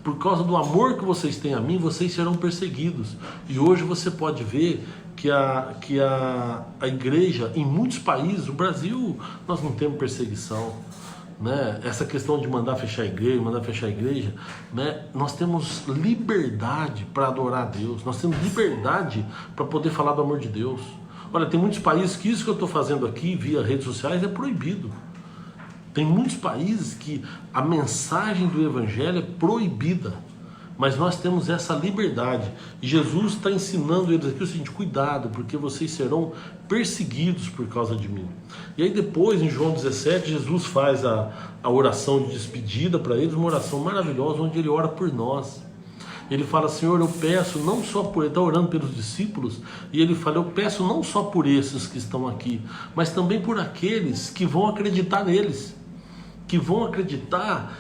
Por causa do amor que vocês têm a mim, vocês serão perseguidos. E hoje você pode ver que a igreja, em muitos países, o Brasil, nós não temos perseguição, né? Essa questão de mandar fechar a igreja, né? Nós temos liberdade para adorar a Deus, nós temos liberdade para poder falar do amor de Deus. Olha, tem muitos países que isso que eu estou fazendo aqui via redes sociais é proibido. Tem muitos países que a mensagem do Evangelho é proibida, mas nós temos essa liberdade. E Jesus está ensinando eles aqui o seguinte: cuidado, porque vocês serão perseguidos por causa de mim. E aí depois, em João 17, Jesus faz a oração de despedida para eles, uma oração maravilhosa, onde ele ora por nós. Ele fala: Senhor, eu peço não só por... Ele está orando pelos discípulos, e ele fala: eu peço não só por esses que estão aqui, mas também por aqueles que vão acreditar neles, que vão acreditar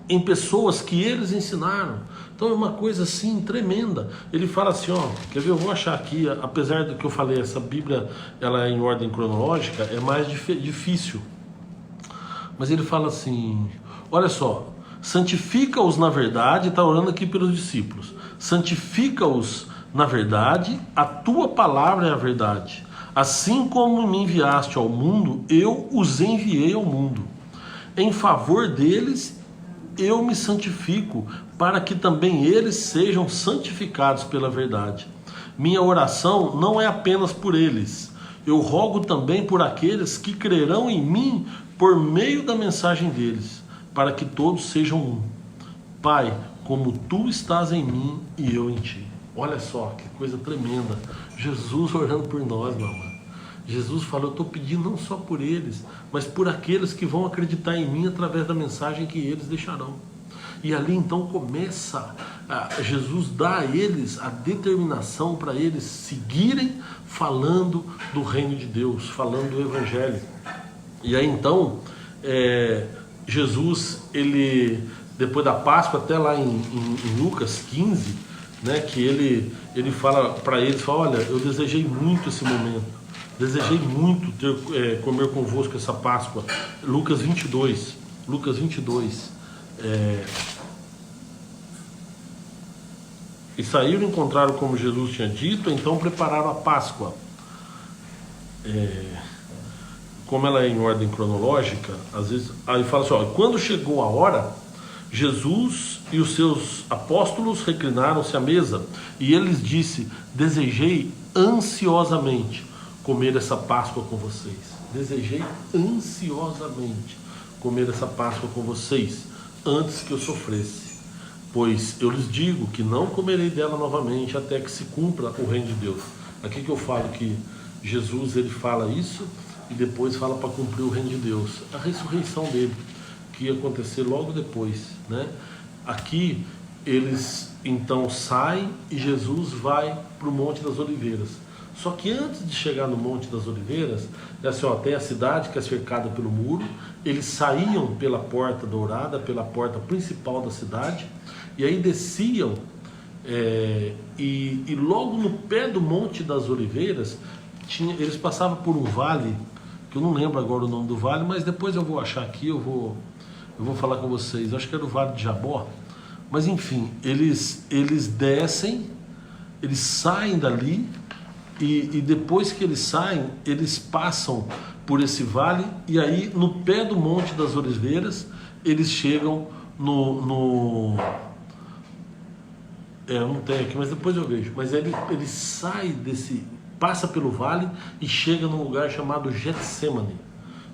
em pessoas que eles ensinaram. Então é uma coisa assim tremenda. Ele fala assim, ó, quer ver, eu vou achar aqui, apesar do que eu falei, essa Bíblia ela é em ordem cronológica, é mais difícil. Mas ele fala assim, olha só: santifica-os na verdade, está orando aqui pelos discípulos, santifica-os na verdade, a tua palavra é a verdade. Assim como me enviaste ao mundo, eu os enviei ao mundo. Em favor deles eu me santifico, para que também eles sejam santificados pela verdade. Minha oração não é apenas por eles, eu rogo também por aqueles que crerão em mim por meio da mensagem deles, para que todos sejam um. Pai, como tu estás em mim e eu em ti. Olha só que coisa tremenda. Jesus orando por nós, meu amado. Jesus falou: eu estou pedindo não só por eles, mas por aqueles que vão acreditar em mim através da mensagem que eles deixarão. E ali então começa, Jesus dá a eles a determinação para eles seguirem falando do reino de Deus, falando do Evangelho. E aí então, Jesus, ele, depois da Páscoa, até lá em Lucas 15, né, que ele fala para eles, fala: olha, eu desejei muito esse momento. Desejei muito comer convosco essa Páscoa. Lucas 22. E saíram e encontraram como Jesus tinha dito, então prepararam a Páscoa. Como ela é em ordem cronológica, às vezes, aí fala assim, ó, quando chegou a hora, Jesus e os seus apóstolos reclinaram-se à mesa, e ele lhes disse: desejei ansiosamente comer essa Páscoa com vocês. Desejei ansiosamente comer essa Páscoa com vocês, antes que eu sofresse. Pois eu lhes digo que não comerei dela novamente, até que se cumpra o reino de Deus. Aqui que eu falo que Jesus, ele fala isso, e depois fala para cumprir o reino de Deus. A ressurreição dele, que ia acontecer logo depois, né? Aqui eles então saem e Jesus vai para o Monte das Oliveiras. Só que antes de chegar no Monte das Oliveiras, é assim, ó, tem a cidade que é cercada pelo muro. Eles saíam pela porta dourada, pela porta principal da cidade, e aí desciam, e logo no pé do Monte das Oliveiras eles passavam por um vale, que eu não lembro agora o nome do vale, mas depois eu vou achar aqui, eu vou falar com vocês. Acho que era o Vale de Jabó, mas enfim, eles descem, eles saem dali, e depois que eles saem, eles passam por esse vale, e aí no pé do Monte das Oliveiras eles chegam não tem aqui, mas depois eu vejo. Mas ele sai passa pelo vale e chega num lugar chamado Getsemane.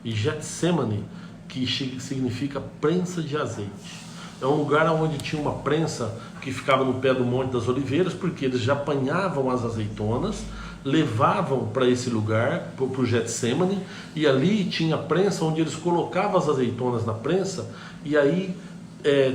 E Getsemane, que significa prensa de azeite. É um lugar onde tinha uma prensa que ficava no pé do Monte das Oliveiras, porque eles já apanhavam as azeitonas, levavam para esse lugar, para o Getsemane, e ali tinha prensa onde eles colocavam as azeitonas na prensa, e aí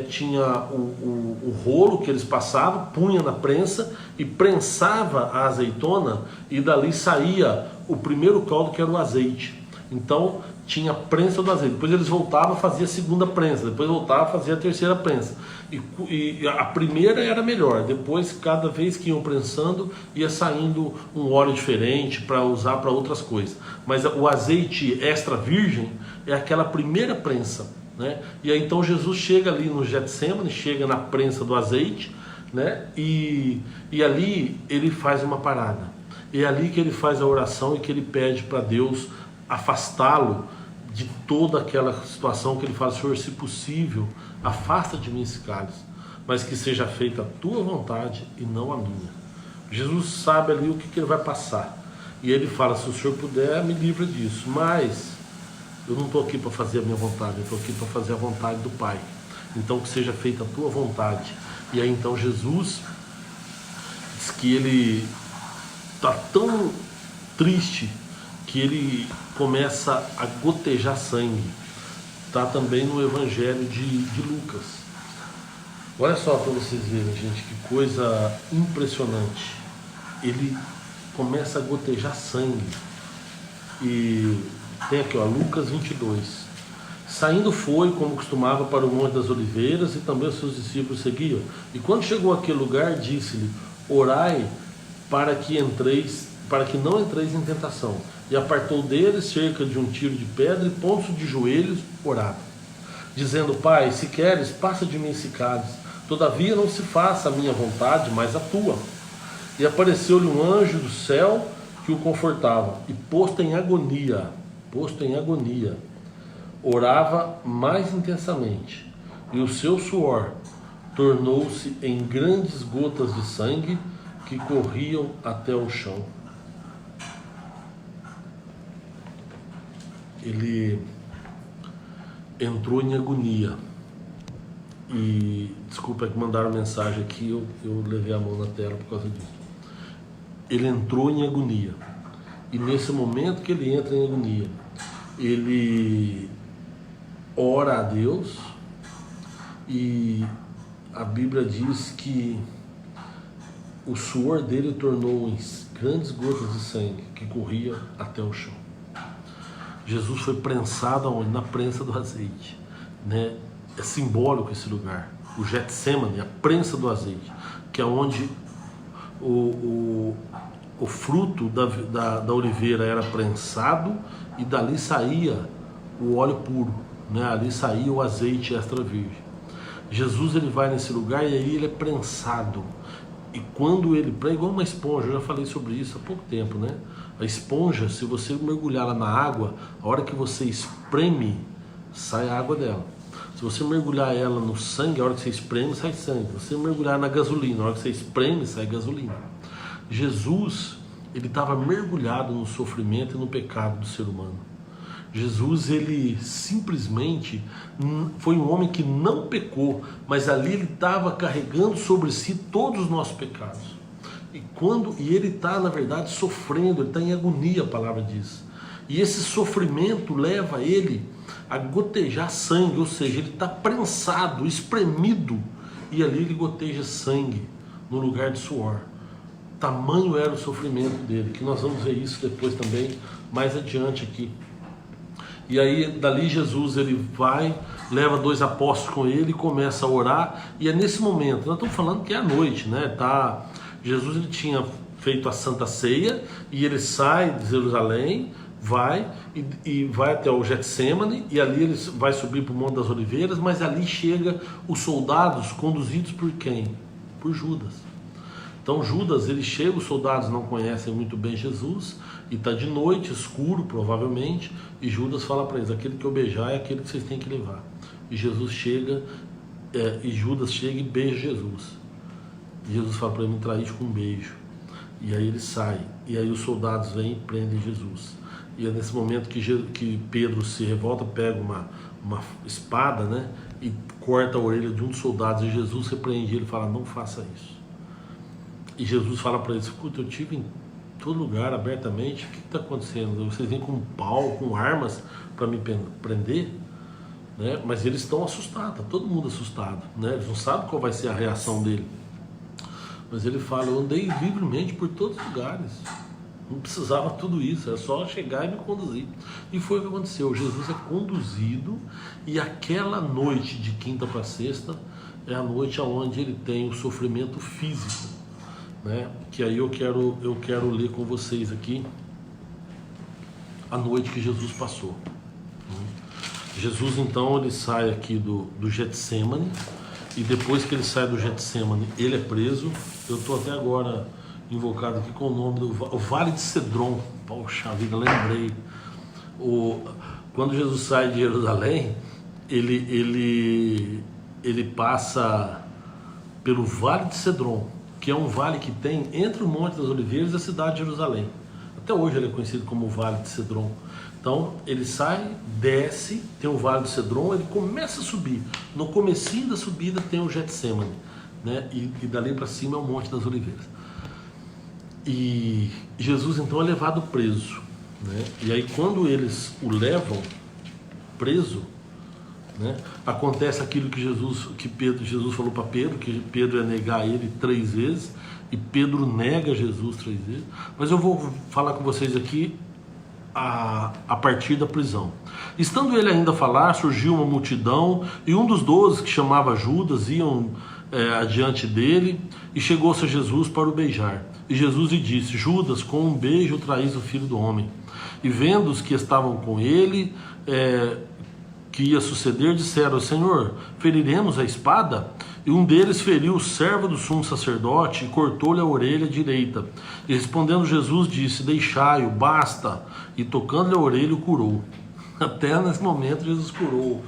tinha o rolo que eles passavam, punha na prensa e prensava a azeitona, e dali saía o primeiro caldo, que era o azeite. Então tinha prensa do azeite, depois eles voltavam, fazia a segunda prensa, depois voltavam, fazia a terceira prensa, e a primeira era melhor. Depois, cada vez que iam prensando, ia saindo um óleo diferente para usar para outras coisas, mas o azeite extra virgem é aquela primeira prensa, né? E aí então Jesus chega ali no Getsemane, chega na prensa do azeite, né? E ali ele faz uma parada, é ali que ele faz a oração e que ele pede para Deus afastá-lo de toda aquela situação, que ele fala: Senhor, se possível, afasta de mim esse cálice, mas que seja feita a tua vontade e não a minha. Jesus sabe ali o que ele vai passar, e ele fala: se o Senhor puder, me livra disso, mas eu não estou aqui para fazer a minha vontade, eu estou aqui para fazer a vontade do Pai. Então que seja feita a tua vontade. E aí então Jesus diz que ele está tão triste que ele começa a gotejar sangue. Está também no Evangelho de Lucas. Olha só para vocês verem, gente, que coisa impressionante. Ele começa a gotejar sangue. E tem aqui, ó, Lucas 22. Saindo foi, como costumava, para o Monte das Oliveiras, e também os seus discípulos seguiam. E quando chegou àquele lugar, disse-lhe: orai para que não entreis em tentação. E apartou deles cerca de um tiro de pedra, e pondo-se de joelhos, orava, dizendo: Pai, se queres, passa de mim esse cálice, todavia não se faça a minha vontade, mas a tua. E apareceu-lhe um anjo do céu que o confortava, e posto em agonia, orava mais intensamente, e o seu suor tornou-se em grandes gotas de sangue que corriam até o chão. Ele entrou em agonia. E desculpa que mandaram mensagem aqui, eu levei a mão na tela por causa disso. Ele entrou em agonia, e nesse momento que ele entra em agonia, ele ora a Deus, e a Bíblia diz que o suor dele tornou em grandes gotas de sangue que corria até o chão. Jesus foi prensado aonde? Na prensa do azeite, né? É simbólico esse lugar, o Getsemane, a prensa do azeite, que é onde o fruto da oliveira era prensado, e dali saía o óleo puro, né? Ali saía o azeite extra virgem. Jesus, ele vai nesse lugar, e aí ele é prensado. E quando ele prensa, igual uma esponja, eu já falei sobre isso há pouco tempo, né? A esponja, se você mergulhar lá na água, a hora que você espreme, sai a água dela. Se você mergulhar ela no sangue, a hora que você espreme, sai sangue. Se você mergulhar na gasolina, a hora que você espreme, sai gasolina. Jesus, ele estava mergulhado no sofrimento e no pecado do ser humano. Jesus, ele simplesmente foi um homem que não pecou, mas ali ele estava carregando sobre si todos os nossos pecados. E ele está, na verdade, sofrendo, ele está em agonia, a palavra diz. E esse sofrimento leva ele a gotejar sangue, ou seja, ele está prensado, espremido, e ali ele goteja sangue no lugar de suor. Tamanho era o sofrimento dele, que nós vamos ver isso depois também, mais adiante aqui. E aí, dali Jesus, ele vai, leva 2 apóstolos com ele, começa a orar, e é nesse momento, nós estamos falando que é à noite, né? Jesus, ele tinha feito a Santa Ceia, e ele sai de Jerusalém, vai até o Getsêmani, e ali ele vai subir para o Monte das Oliveiras, mas ali chega os soldados conduzidos por quem? Por Judas. Então Judas, ele chega, os soldados não conhecem muito bem Jesus, e está de noite, escuro provavelmente, e Judas fala para eles, aquele que eu beijar é aquele que vocês têm que levar. E Jesus chega, e Judas chega e beija Jesus. E Jesus fala para ele, me traíste com um beijo. E aí ele sai, e aí os soldados vêm e prendem Jesus. E é nesse momento que Pedro se revolta, pega uma espada, né, e corta a orelha de um dos soldados, e Jesus repreende ele e fala, não faça isso. E Jesus fala para eles, escuta, eu tive em todo lugar, abertamente, o que está acontecendo? Vocês vêm com pau, com armas para me prender? Né? Mas eles estão assustados, está todo mundo assustado, né? Eles não sabem qual vai ser a reação dele. Mas ele fala, eu andei livremente por todos os lugares, não precisava tudo isso, era só chegar e me conduzir. E foi o que aconteceu, Jesus é conduzido, e aquela noite de quinta para sexta é a noite onde ele tem o sofrimento físico, né? Que aí eu quero ler com vocês aqui a noite que Jesus passou. Jesus, então, ele sai aqui do Getsêmani, e depois que ele sai do Getsêmani, ele é preso. Eu estou até agora invocado aqui com o nome do Vale de Cedron. Poxa vida, lembrei. Quando Jesus sai de Jerusalém, ele passa pelo Vale de Cedron, que é um vale que tem entre o Monte das Oliveiras e a cidade de Jerusalém. Até hoje ele é conhecido como o Vale de Cedron. Então ele sai, desce, tem o Vale de Cedron, ele começa a subir. No comecinho da subida tem o Getsêmani, né? E dali para cima é o Monte das Oliveiras. E Jesus então é levado preso, né? E aí quando eles o levam preso, né, acontece aquilo que Jesus falou para Pedro, que Pedro ia negar ele 3 vezes, e Pedro nega Jesus 3 vezes. Mas eu vou falar com vocês aqui a partir da prisão. Estando ele ainda a falar, surgiu uma multidão, e um dos 12, que chamava Judas, iam adiante dele, e chegou-se a Jesus para o beijar. E Jesus lhe disse, Judas, com um beijo traís o Filho do Homem. E vendo os que estavam com ele, que ia suceder, disseram, Senhor, feriremos a espada? E um deles feriu o servo do sumo sacerdote e cortou-lhe a orelha direita. E respondendo Jesus disse, deixai-o, basta. E tocando-lhe a orelha o curou. Até nesse momento Jesus curou,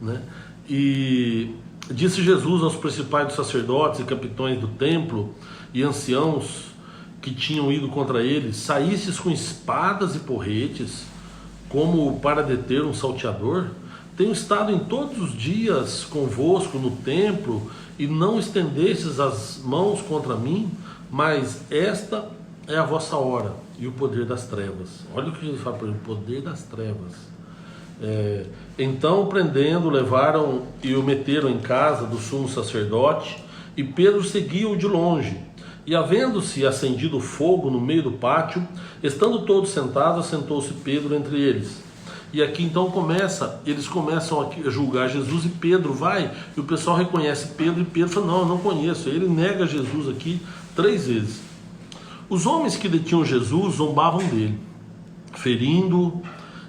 né? E disse Jesus aos principais dos sacerdotes e capitães do templo e anciãos que tinham ido contra ele, saístes com espadas e porretes, como para deter um salteador? Tenho estado em todos os dias convosco no templo, e não estendestes as mãos contra mim, mas esta é a vossa hora, e o poder das trevas. Olha o que Jesus fala para ele, o poder das trevas. Então, prendendo, levaram e o meteram em casa do sumo sacerdote, e Pedro seguia-o de longe. E havendo-se acendido fogo no meio do pátio, estando todos sentados, assentou-se Pedro entre eles. E aqui então eles começam a julgar Jesus, e Pedro vai, e o pessoal reconhece Pedro, e Pedro fala, não, eu não conheço. Ele nega Jesus aqui 3 vezes. Os homens que detinham Jesus zombavam dele, ferindo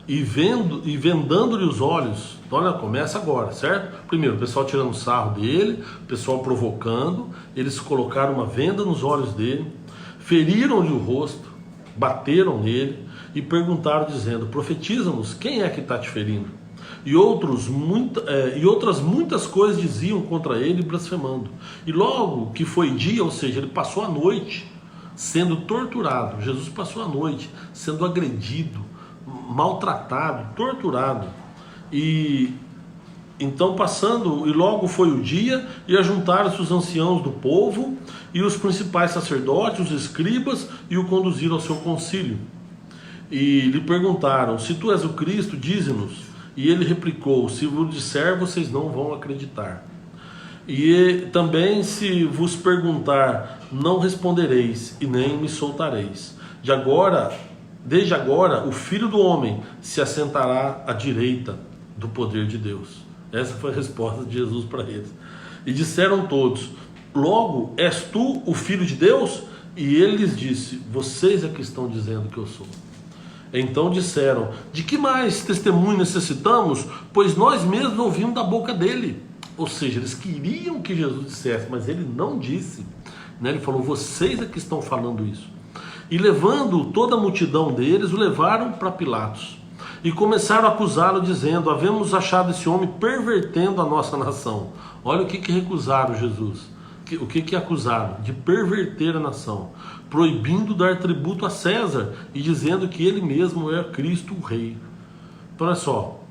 e vendando-lhe os olhos. Olha, começa agora, certo? Primeiro, o pessoal tirando sarro dele, o pessoal provocando, eles colocaram uma venda nos olhos dele, feriram-lhe o rosto, bateram nele e perguntaram dizendo, profetiza-nos, quem é que está te ferindo? e outras muitas coisas diziam contra ele, blasfemando. E logo que foi dia, ou seja, ele passou a noite sendo torturado. Jesus passou a noite sendo agredido, maltratado, torturado. E então e logo foi o dia, e ajuntaram-se os anciãos do povo e os principais sacerdotes, os escribas, e o conduziram ao seu concílio. E lhe perguntaram: se tu és o Cristo, dize-nos. E ele replicou: se vos disser, vocês não vão acreditar. E também, se vos perguntar, não respondereis, e nem me soltareis. Desde agora, o Filho do Homem se assentará à direita do poder de Deus. Essa foi a resposta de Jesus para eles. E disseram todos: logo, és tu o Filho de Deus? E ele lhes disse: vocês é que estão dizendo que eu sou. Então disseram: de que mais testemunho necessitamos? Pois nós mesmos ouvimos da boca dele. Ou seja, eles queriam que Jesus dissesse, mas ele não disse. Ele falou: vocês é que estão falando isso. E levando toda a multidão deles, o levaram para Pilatos. E começaram a acusá-lo, dizendo: havemos achado esse homem pervertendo a nossa nação. Olha o que recusaram Jesus. O que acusaram? De perverter a nação, proibindo dar tributo a César e dizendo que ele mesmo é Cristo, o Rei. Então olha só,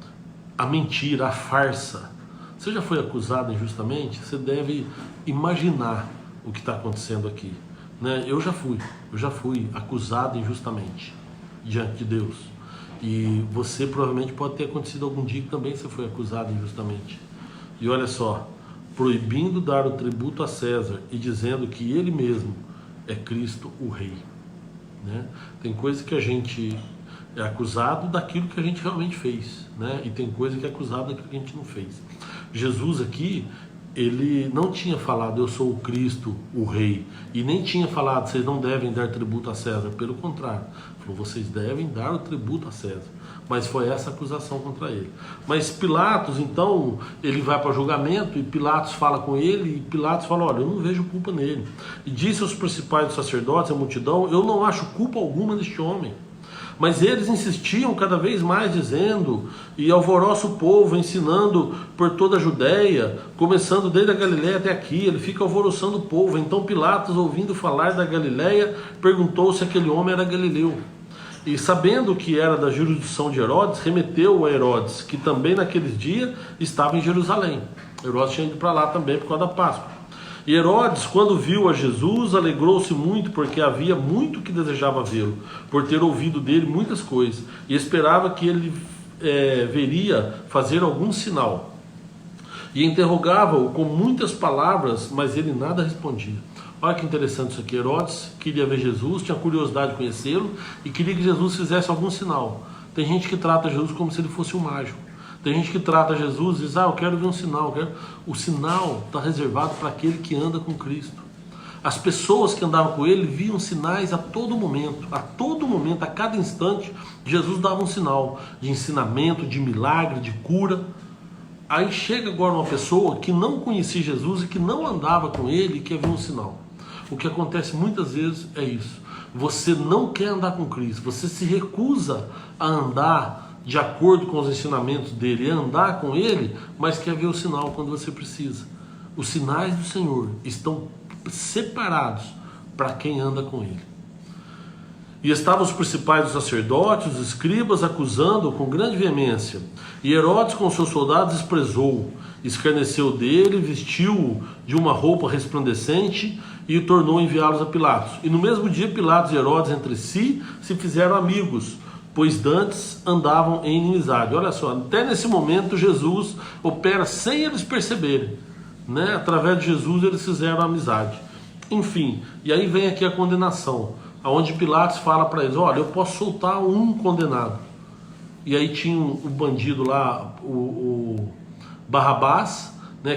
a mentira, a farsa. Você já foi acusado injustamente? Você deve imaginar o que está acontecendo aqui. Eu já fui acusado injustamente diante de Deus. E você provavelmente pode ter acontecido algum dia que também você foi acusado injustamente. E olha só, proibindo dar o tributo a César e dizendo que ele mesmo é Cristo, o Rei. Tem coisa que a gente é acusado daquilo que a gente realmente fez, e tem coisa que é acusado daquilo que a gente não fez. Jesus aqui, ele não tinha falado: eu sou o Cristo, o Rei, e nem tinha falado: vocês não devem dar tributo a César. Pelo contrário, falou: vocês devem dar o tributo a César. Mas foi essa acusação contra ele. Mas Pilatos, então, ele vai para julgamento, e Pilatos fala com ele, e Pilatos fala: olha, eu não vejo culpa nele. E disse aos principais dos sacerdotes, a multidão: eu não acho culpa alguma neste homem. Mas eles insistiam cada vez mais, dizendo, e alvoroça o povo, ensinando por toda a Judéia, começando desde a Galiléia até aqui. Ele fica alvoroçando o povo. Então Pilatos, ouvindo falar da Galiléia, perguntou se aquele homem era galileu. E sabendo que era da jurisdição de Herodes, remeteu a Herodes, que também naqueles dias estava em Jerusalém. Herodes tinha ido para lá também por causa da Páscoa. E Herodes, quando viu a Jesus, alegrou-se muito, porque havia muito que desejava vê-lo, por ter ouvido dele muitas coisas, e esperava que ele veria fazer algum sinal. E interrogava-o com muitas palavras, mas ele nada respondia. Olha que interessante isso aqui. Herodes queria ver Jesus, tinha curiosidade de conhecê-lo, e queria que Jesus fizesse algum sinal. Tem gente que trata Jesus como se ele fosse um mágico. Tem gente que trata Jesus e diz: eu quero ver um sinal. O sinal está reservado para aquele que anda com Cristo. As pessoas que andavam com ele viam sinais a todo momento, a cada instante. Jesus dava um sinal de ensinamento, de milagre, de cura. Aí chega agora uma pessoa que não conhecia Jesus e que não andava com ele e quer ver um sinal. O que acontece muitas vezes é isso: você não quer andar com Cristo, você se recusa a andar de acordo com os ensinamentos dele, andar com ele, mas quer ver o sinal quando você precisa. Os sinais do Senhor estão separados para quem anda com ele. E estavam os principais dos sacerdotes, os escribas, acusando-o com grande veemência. E Herodes com seus soldados desprezou-o, escarneceu dele, vestiu-o de uma roupa resplandecente e tornou enviá-los a Pilatos. E no mesmo dia Pilatos e Herodes entre si se fizeram amigos, pois dantes andavam em inimizade. Olha só, até nesse momento Jesus opera sem eles perceberem, Através de Jesus eles fizeram amizade. Enfim, e aí vem aqui a condenação, aonde Pilatos fala para eles: olha, eu posso soltar um condenado. E aí tinha o bandido lá, o Barrabás,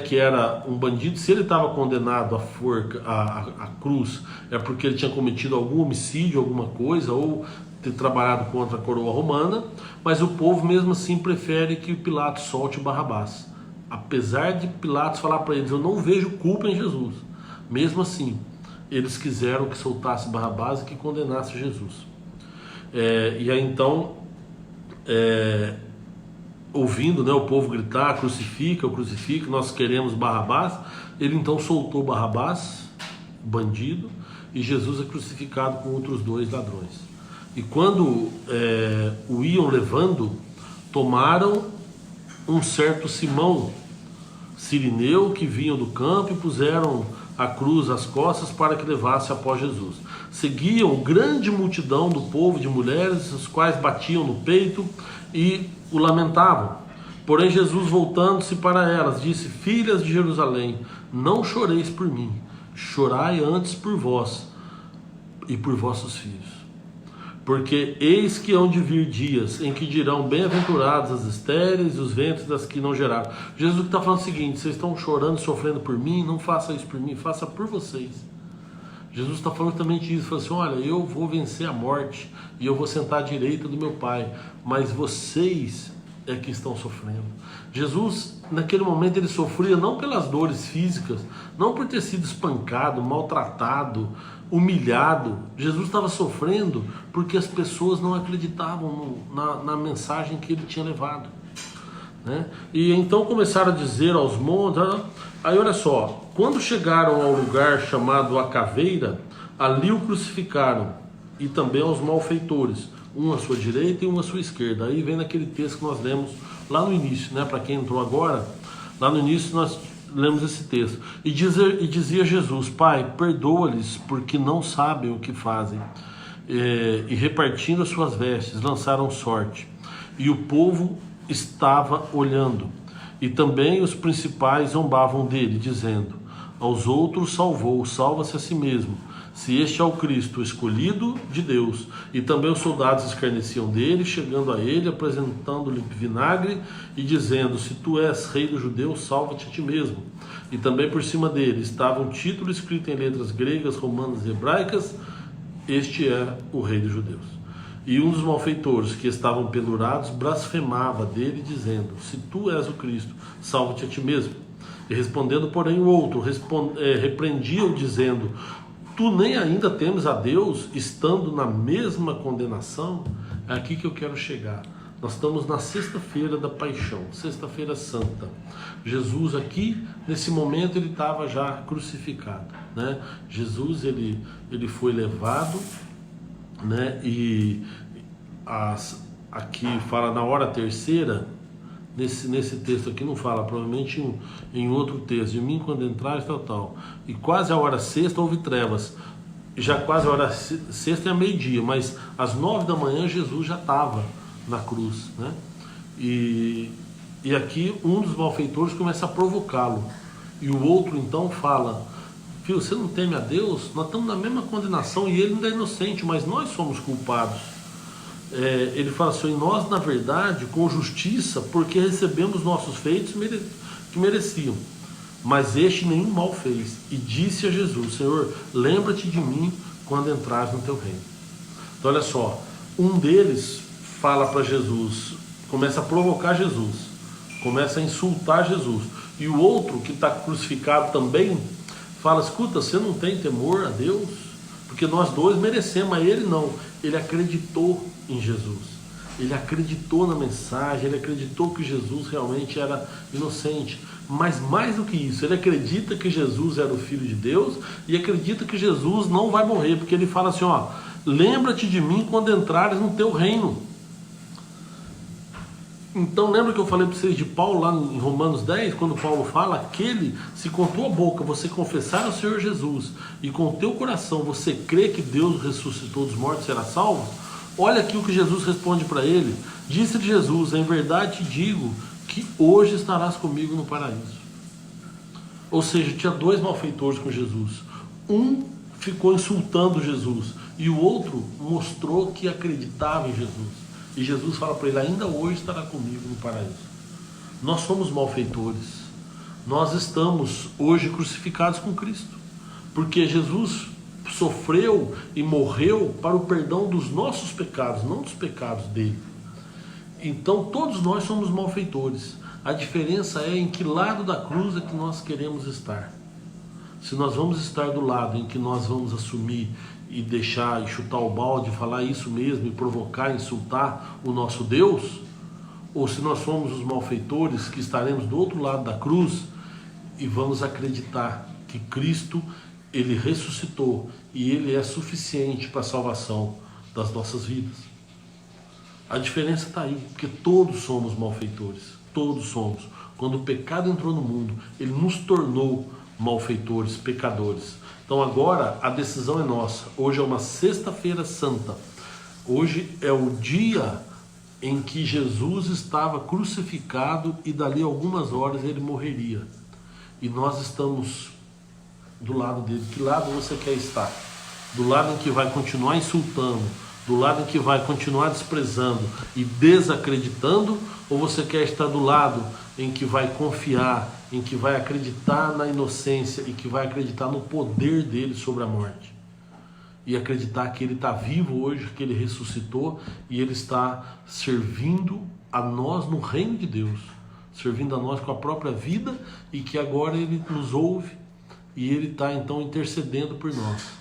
que era um bandido. Se ele estava condenado à forca, à cruz, é porque ele tinha cometido algum homicídio, alguma coisa, ou ter trabalhado contra a coroa romana. Mas o povo mesmo assim prefere que Pilatos solte o Barrabás, apesar de Pilatos falar para eles: eu não vejo culpa em Jesus. Mesmo assim, eles quiseram que soltasse Barrabás e que condenasse Jesus. E aí então ouvindo, né, o povo gritar, crucifica, nós queremos Barrabás, ele então soltou Barrabás, bandido, e Jesus é crucificado com outros 2 ladrões. E quando o iam levando, tomaram um certo Simão Cirineu, que vinha do campo, e puseram a cruz às costas para que levasse após Jesus. Seguiam grande multidão do povo, de mulheres, os quais batiam no peito e o lamentavam. Porém Jesus, voltando-se para elas, disse: filhas de Jerusalém, não choreis por mim, chorai antes por vós e por vossos filhos. Porque eis que hão de vir dias em que dirão: bem-aventurados as estéreis e os ventres das que não geraram. Jesus está falando o seguinte: vocês estão chorando, sofrendo por mim, não faça isso por mim, faça por vocês. Jesus está falando também disso, falando assim: olha, eu vou vencer a morte e eu vou sentar à direita do meu Pai, mas vocês é que estão sofrendo. Jesus, naquele momento, ele sofria não pelas dores físicas, não por ter sido espancado, maltratado, humilhado. Jesus estava sofrendo porque as pessoas não acreditavam na mensagem que ele tinha levado, né? E então começaram a dizer aos montes. Aí olha só, quando chegaram ao lugar chamado A Caveira, ali o crucificaram, e também aos malfeitores, um à sua direita e um à sua esquerda. Aí vem naquele texto que nós lemos lá no início, né? Para quem entrou agora, lá no início nós lemos esse texto. E dizia Jesus: Pai, perdoa-lhes, porque não sabem o que fazem. E repartindo as suas vestes, lançaram sorte. E o povo estava olhando. E também os principais zombavam dele, dizendo: aos outros salvou, salva-se a si mesmo, se este é o Cristo, o escolhido de Deus. E também os soldados escarneciam dele, chegando a ele, apresentando-lhe vinagre e dizendo: se tu és rei dos judeus, salva-te a ti mesmo. E também por cima dele estava um título escrito em letras gregas, romanas e hebraicas: este é o rei dos judeus. E um dos malfeitores que estavam pendurados blasfemava dele, dizendo: se tu és o Cristo, salva-te a ti mesmo. E respondendo, porém, o outro repreendia-o, dizendo: tu nem ainda temes a Deus, estando na mesma condenação? É aqui que eu quero chegar. Nós estamos na sexta-feira da paixão, sexta-feira santa. Jesus aqui, nesse momento, ele estava já crucificado, né? Jesus, ele foi levado, né? E aqui fala na hora terceira. Nesse texto aqui não fala, provavelmente em outro texto: de mim quando entrares, tal. E quase a hora sexta houve trevas. Já quase a hora sexta é meio-dia, mas às 9 da manhã Jesus já estava na cruz, né? E aqui um dos malfeitores começa a provocá-lo. E o outro então fala: filho, você não teme a Deus? Nós estamos na mesma condenação e ele ainda é inocente, mas nós somos culpados. Ele fala assim: nós na verdade com justiça, porque recebemos nossos feitos que mereciam, mas este nenhum mal fez. E disse a Jesus: Senhor, lembra-te de mim quando entrares no teu reino. Então olha só, um deles fala para Jesus, começa a provocar Jesus, começa a insultar Jesus, e o outro que está crucificado também fala: escuta, você não tem temor a Deus? Porque nós dois merecemos, mas ele não. Ele acreditou em Jesus, ele acreditou na mensagem, ele acreditou que Jesus realmente era inocente. Mas mais do que isso, ele acredita que Jesus era o Filho de Deus e acredita que Jesus não vai morrer, porque ele fala assim: ó, lembra-te de mim quando entrares no teu reino. Então lembra que eu falei para vocês de Paulo lá em Romanos 10, quando Paulo fala: aquele, se com tua boca você confessar ao Senhor Jesus e com o teu coração você crê que Deus ressuscitou dos mortos, será salvo. Olha aqui o que Jesus responde para ele. Disse-lhe Jesus: em verdade te digo que hoje estarás comigo no paraíso. Ou seja, tinha dois malfeitores com Jesus. Um ficou insultando Jesus e o outro mostrou que acreditava em Jesus. E Jesus fala para ele: ainda hoje estará comigo no paraíso. Nós somos malfeitores. Nós estamos hoje crucificados com Cristo, porque Jesus sofreu e morreu para o perdão dos nossos pecados, não dos pecados dele. Então todos nós somos malfeitores. A diferença é em que lado da cruz é que nós queremos estar. Se nós vamos estar do lado em que nós vamos assumir e deixar e chutar o balde, falar isso mesmo e provocar, insultar o nosso Deus, ou se nós somos os malfeitores que estaremos do outro lado da cruz e vamos acreditar que Cristo, ele ressuscitou e ele é suficiente para a salvação das nossas vidas. A diferença está aí, porque todos somos malfeitores, todos somos. Quando o pecado entrou no mundo, ele nos tornou malfeitores, pecadores. Então agora a decisão é nossa. Hoje é uma sexta-feira santa. Hoje é o dia em que Jesus estava crucificado e dali a algumas horas ele morreria. E nós estamos do lado dele. Que lado você quer estar? Do lado em que vai continuar insultando, do lado em que vai continuar desprezando e desacreditando, ou você quer estar do lado em que vai confiar, em que vai acreditar na inocência e que vai acreditar no poder dele sobre a morte? E acreditar que ele está vivo hoje, que ele ressuscitou e ele está servindo a nós no reino de Deus, servindo a nós com a própria vida, e que agora ele nos ouve e ele está então intercedendo por nós.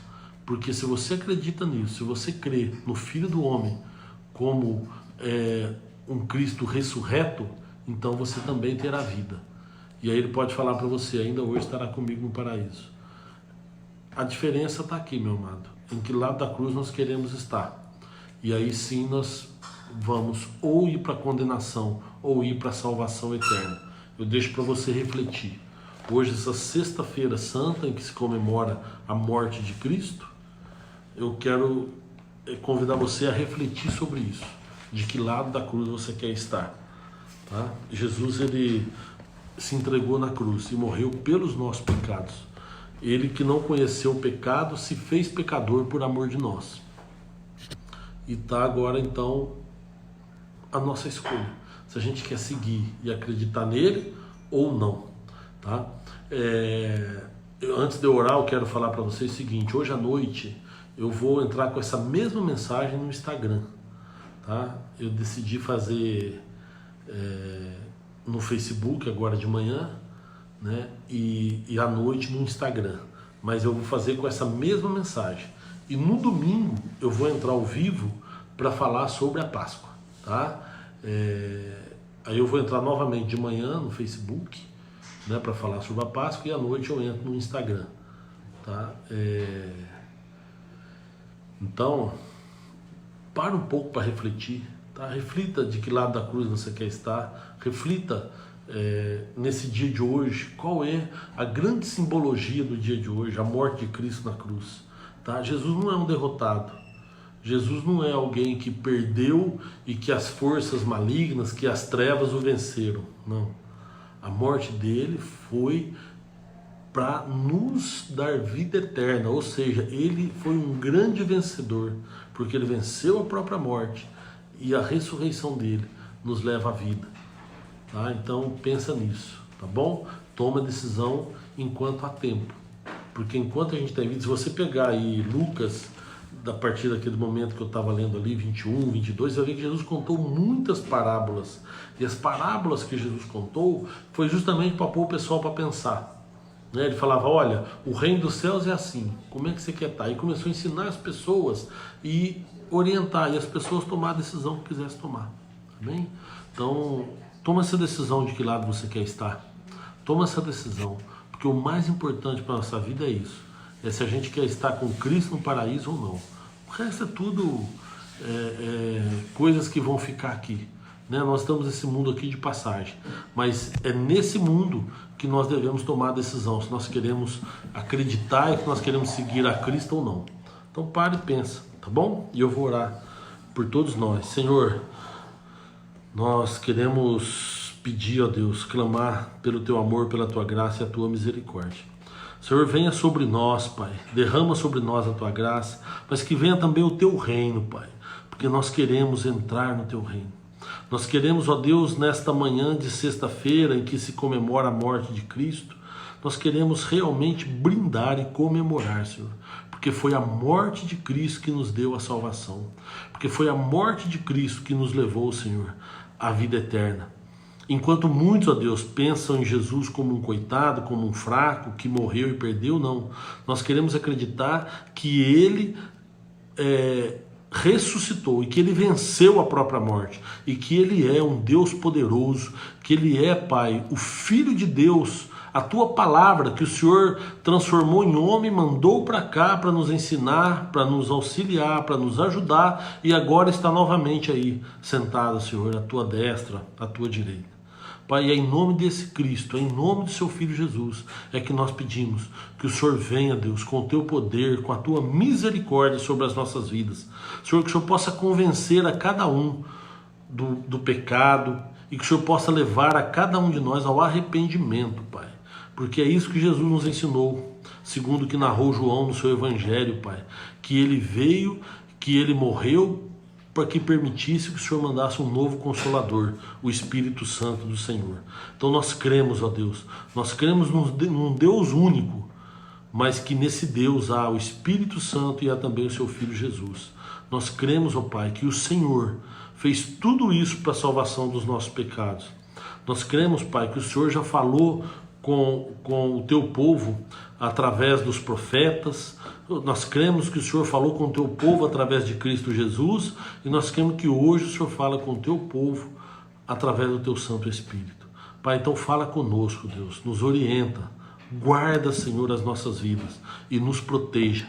Porque se você acredita nisso, se você crê no Filho do Homem como um Cristo ressurreto, então você também terá vida. E aí ele pode falar para você: ainda hoje estará comigo no paraíso. A diferença está aqui, meu amado, em que lado da cruz nós queremos estar. E aí sim nós vamos ou ir para a condenação ou ir para a salvação eterna. Eu deixo para você refletir. Hoje, essa sexta-feira santa em que se comemora a morte de Cristo, eu quero convidar você a refletir sobre isso. De que lado da cruz você quer estar, tá? Jesus, ele se entregou na cruz e morreu pelos nossos pecados. Ele que não conheceu o pecado se fez pecador por amor de nós. E está agora então a nossa escolha, se a gente quer seguir e acreditar nele ou não, tá? Antes de eu orar, eu quero falar para vocês o seguinte: hoje à noite eu vou entrar com essa mesma mensagem no Instagram, tá? Eu decidi fazer no Facebook agora de manhã, né? E à noite no Instagram, mas eu vou fazer com essa mesma mensagem. E no domingo eu vou entrar ao vivo para falar sobre a Páscoa, tá? Aí eu vou entrar novamente de manhã no Facebook, né, para falar sobre a Páscoa, e à noite eu entro no Instagram, tá? Então, para um pouco para refletir, tá? Reflita de que lado da cruz você quer estar, reflita nesse dia de hoje, qual é a grande simbologia do dia de hoje, a morte de Cristo na cruz, tá? Jesus não é um derrotado, Jesus não é alguém que perdeu e que as forças malignas, que as trevas o venceram, não. A morte dele foi para nos dar vida eterna, ou seja, ele foi um grande vencedor, porque ele venceu a própria morte, e a ressurreição dele nos leva à vida, tá? Então pensa nisso, tá bom? Toma decisão enquanto há tempo, porque enquanto a gente tem vida, se você pegar aí Lucas, a partir daquele momento que eu estava lendo ali, 21, 22, você vai ver que Jesus contou muitas parábolas, e as parábolas que Jesus contou foi justamente para pôr o pessoal para pensar, né? Ele falava: olha, o reino dos céus é assim, como é que você quer estar? E começou a ensinar as pessoas e orientar, e as pessoas tomar a decisão que quisessem tomar, amém? Então, toma essa decisão de que lado você quer estar, toma essa decisão, porque o mais importante para a nossa vida é isso, é se a gente quer estar com Cristo no paraíso ou não. O resto é tudo coisas que vão ficar aqui, né? Nós estamos nesse mundo aqui de passagem, mas é nesse mundo que nós devemos tomar a decisão, se nós queremos acreditar e que nós queremos seguir a Cristo ou não. Então pare e pensa, tá bom? E eu vou orar por todos nós. Senhor, nós queremos pedir, ó Deus, clamar pelo Teu amor, pela Tua graça e a Tua misericórdia. Senhor, venha sobre nós, Pai, derrama sobre nós a Tua graça, mas que venha também o Teu reino, Pai, porque nós queremos entrar no Teu reino. Nós queremos, ó Deus, nesta manhã de sexta-feira em que se comemora a morte de Cristo, nós queremos realmente brindar e comemorar, Senhor, porque foi a morte de Cristo que nos deu a salvação, porque foi a morte de Cristo que nos levou, Senhor, à vida eterna. Enquanto muitos, ó Deus, pensam em Jesus como um coitado, como um fraco, que morreu e perdeu, não. Nós queremos acreditar que Ele ressuscitou e que Ele venceu a própria morte e que Ele é um Deus poderoso, que Ele é, Pai, o Filho de Deus, a Tua palavra que o Senhor transformou em homem, mandou para cá para nos ensinar, para nos auxiliar, para nos ajudar e agora está novamente aí sentado, Senhor, à Tua destra, à Tua direita. Pai, é em nome desse Cristo, é em nome do Seu Filho Jesus, é que nós pedimos que o Senhor venha, Deus, com o Teu poder, com a Tua misericórdia sobre as nossas vidas. Senhor, que o Senhor possa convencer a cada um do pecado e que o Senhor possa levar a cada um de nós ao arrependimento, Pai. Porque é isso que Jesus nos ensinou, segundo o que narrou João no seu Evangelho, Pai. Que Ele veio, que Ele morreu, para que permitisse que o Senhor mandasse um novo Consolador, o Espírito Santo do Senhor. Então nós cremos, ó Deus, nós cremos num Deus único, mas que nesse Deus há o Espírito Santo e há também o Seu Filho Jesus. Nós cremos, ó Pai, que o Senhor fez tudo isso para a salvação dos nossos pecados. Nós cremos, Pai, que o Senhor já falou com o Teu povo através dos profetas. Nós cremos que o Senhor falou com o Teu povo através de Cristo Jesus e nós cremos que hoje o Senhor fala com o Teu povo através do Teu Santo Espírito. Pai, então fala conosco, Deus, nos orienta, guarda, Senhor, as nossas vidas e nos proteja,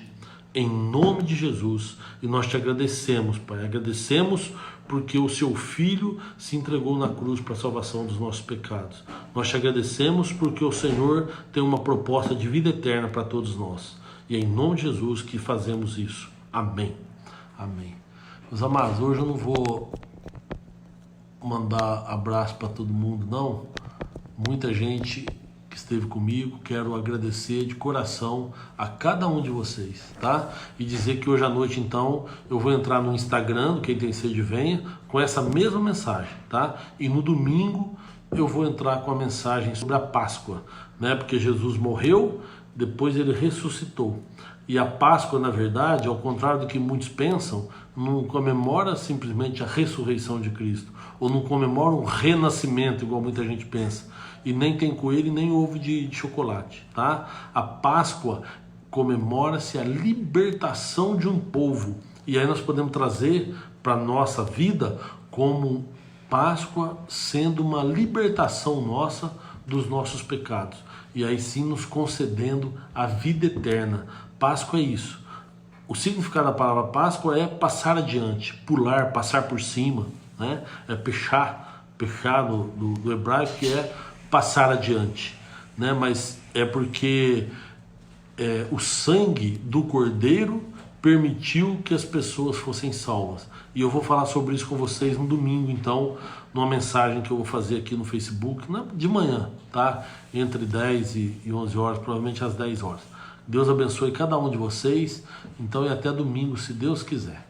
em nome de Jesus. E nós Te agradecemos, Pai, agradecemos porque o Seu Filho se entregou na cruz para a salvação dos nossos pecados. Nós Te agradecemos porque o Senhor tem uma proposta de vida eterna para todos nós. E é em nome de Jesus que fazemos isso. Amém. Amém. Meus amados, hoje eu não vou mandar abraço para todo mundo, não. Muita gente que esteve comigo, quero agradecer de coração a cada um de vocês, tá? E dizer que hoje à noite, então, eu vou entrar no Instagram, do Quem Tem Sede Venha, com essa mesma mensagem, tá? E no domingo eu vou entrar com a mensagem sobre a Páscoa, né? Porque Jesus morreu, depois Ele ressuscitou. E a Páscoa, na verdade, ao contrário do que muitos pensam, não comemora simplesmente a ressurreição de Cristo, ou não comemora um renascimento, igual muita gente pensa, e nem tem coelho e nem ovo de chocolate, tá? A Páscoa comemora-se a libertação de um povo, e aí nós podemos trazer para a nossa vida como Páscoa sendo uma libertação nossa dos nossos pecados, e aí sim nos concedendo a vida eterna. Páscoa é isso. O significado da palavra Páscoa é passar adiante, pular, passar por cima, né? É pechar do hebraico, que é passar adiante, né? Mas é porque o sangue do Cordeiro permitiu que as pessoas fossem salvas. E eu vou falar sobre isso com vocês no domingo, então, numa mensagem que eu vou fazer aqui no Facebook, de manhã, tá? Entre 10 e 11 horas, provavelmente às 10 horas. Deus abençoe cada um de vocês, então, e até domingo, se Deus quiser.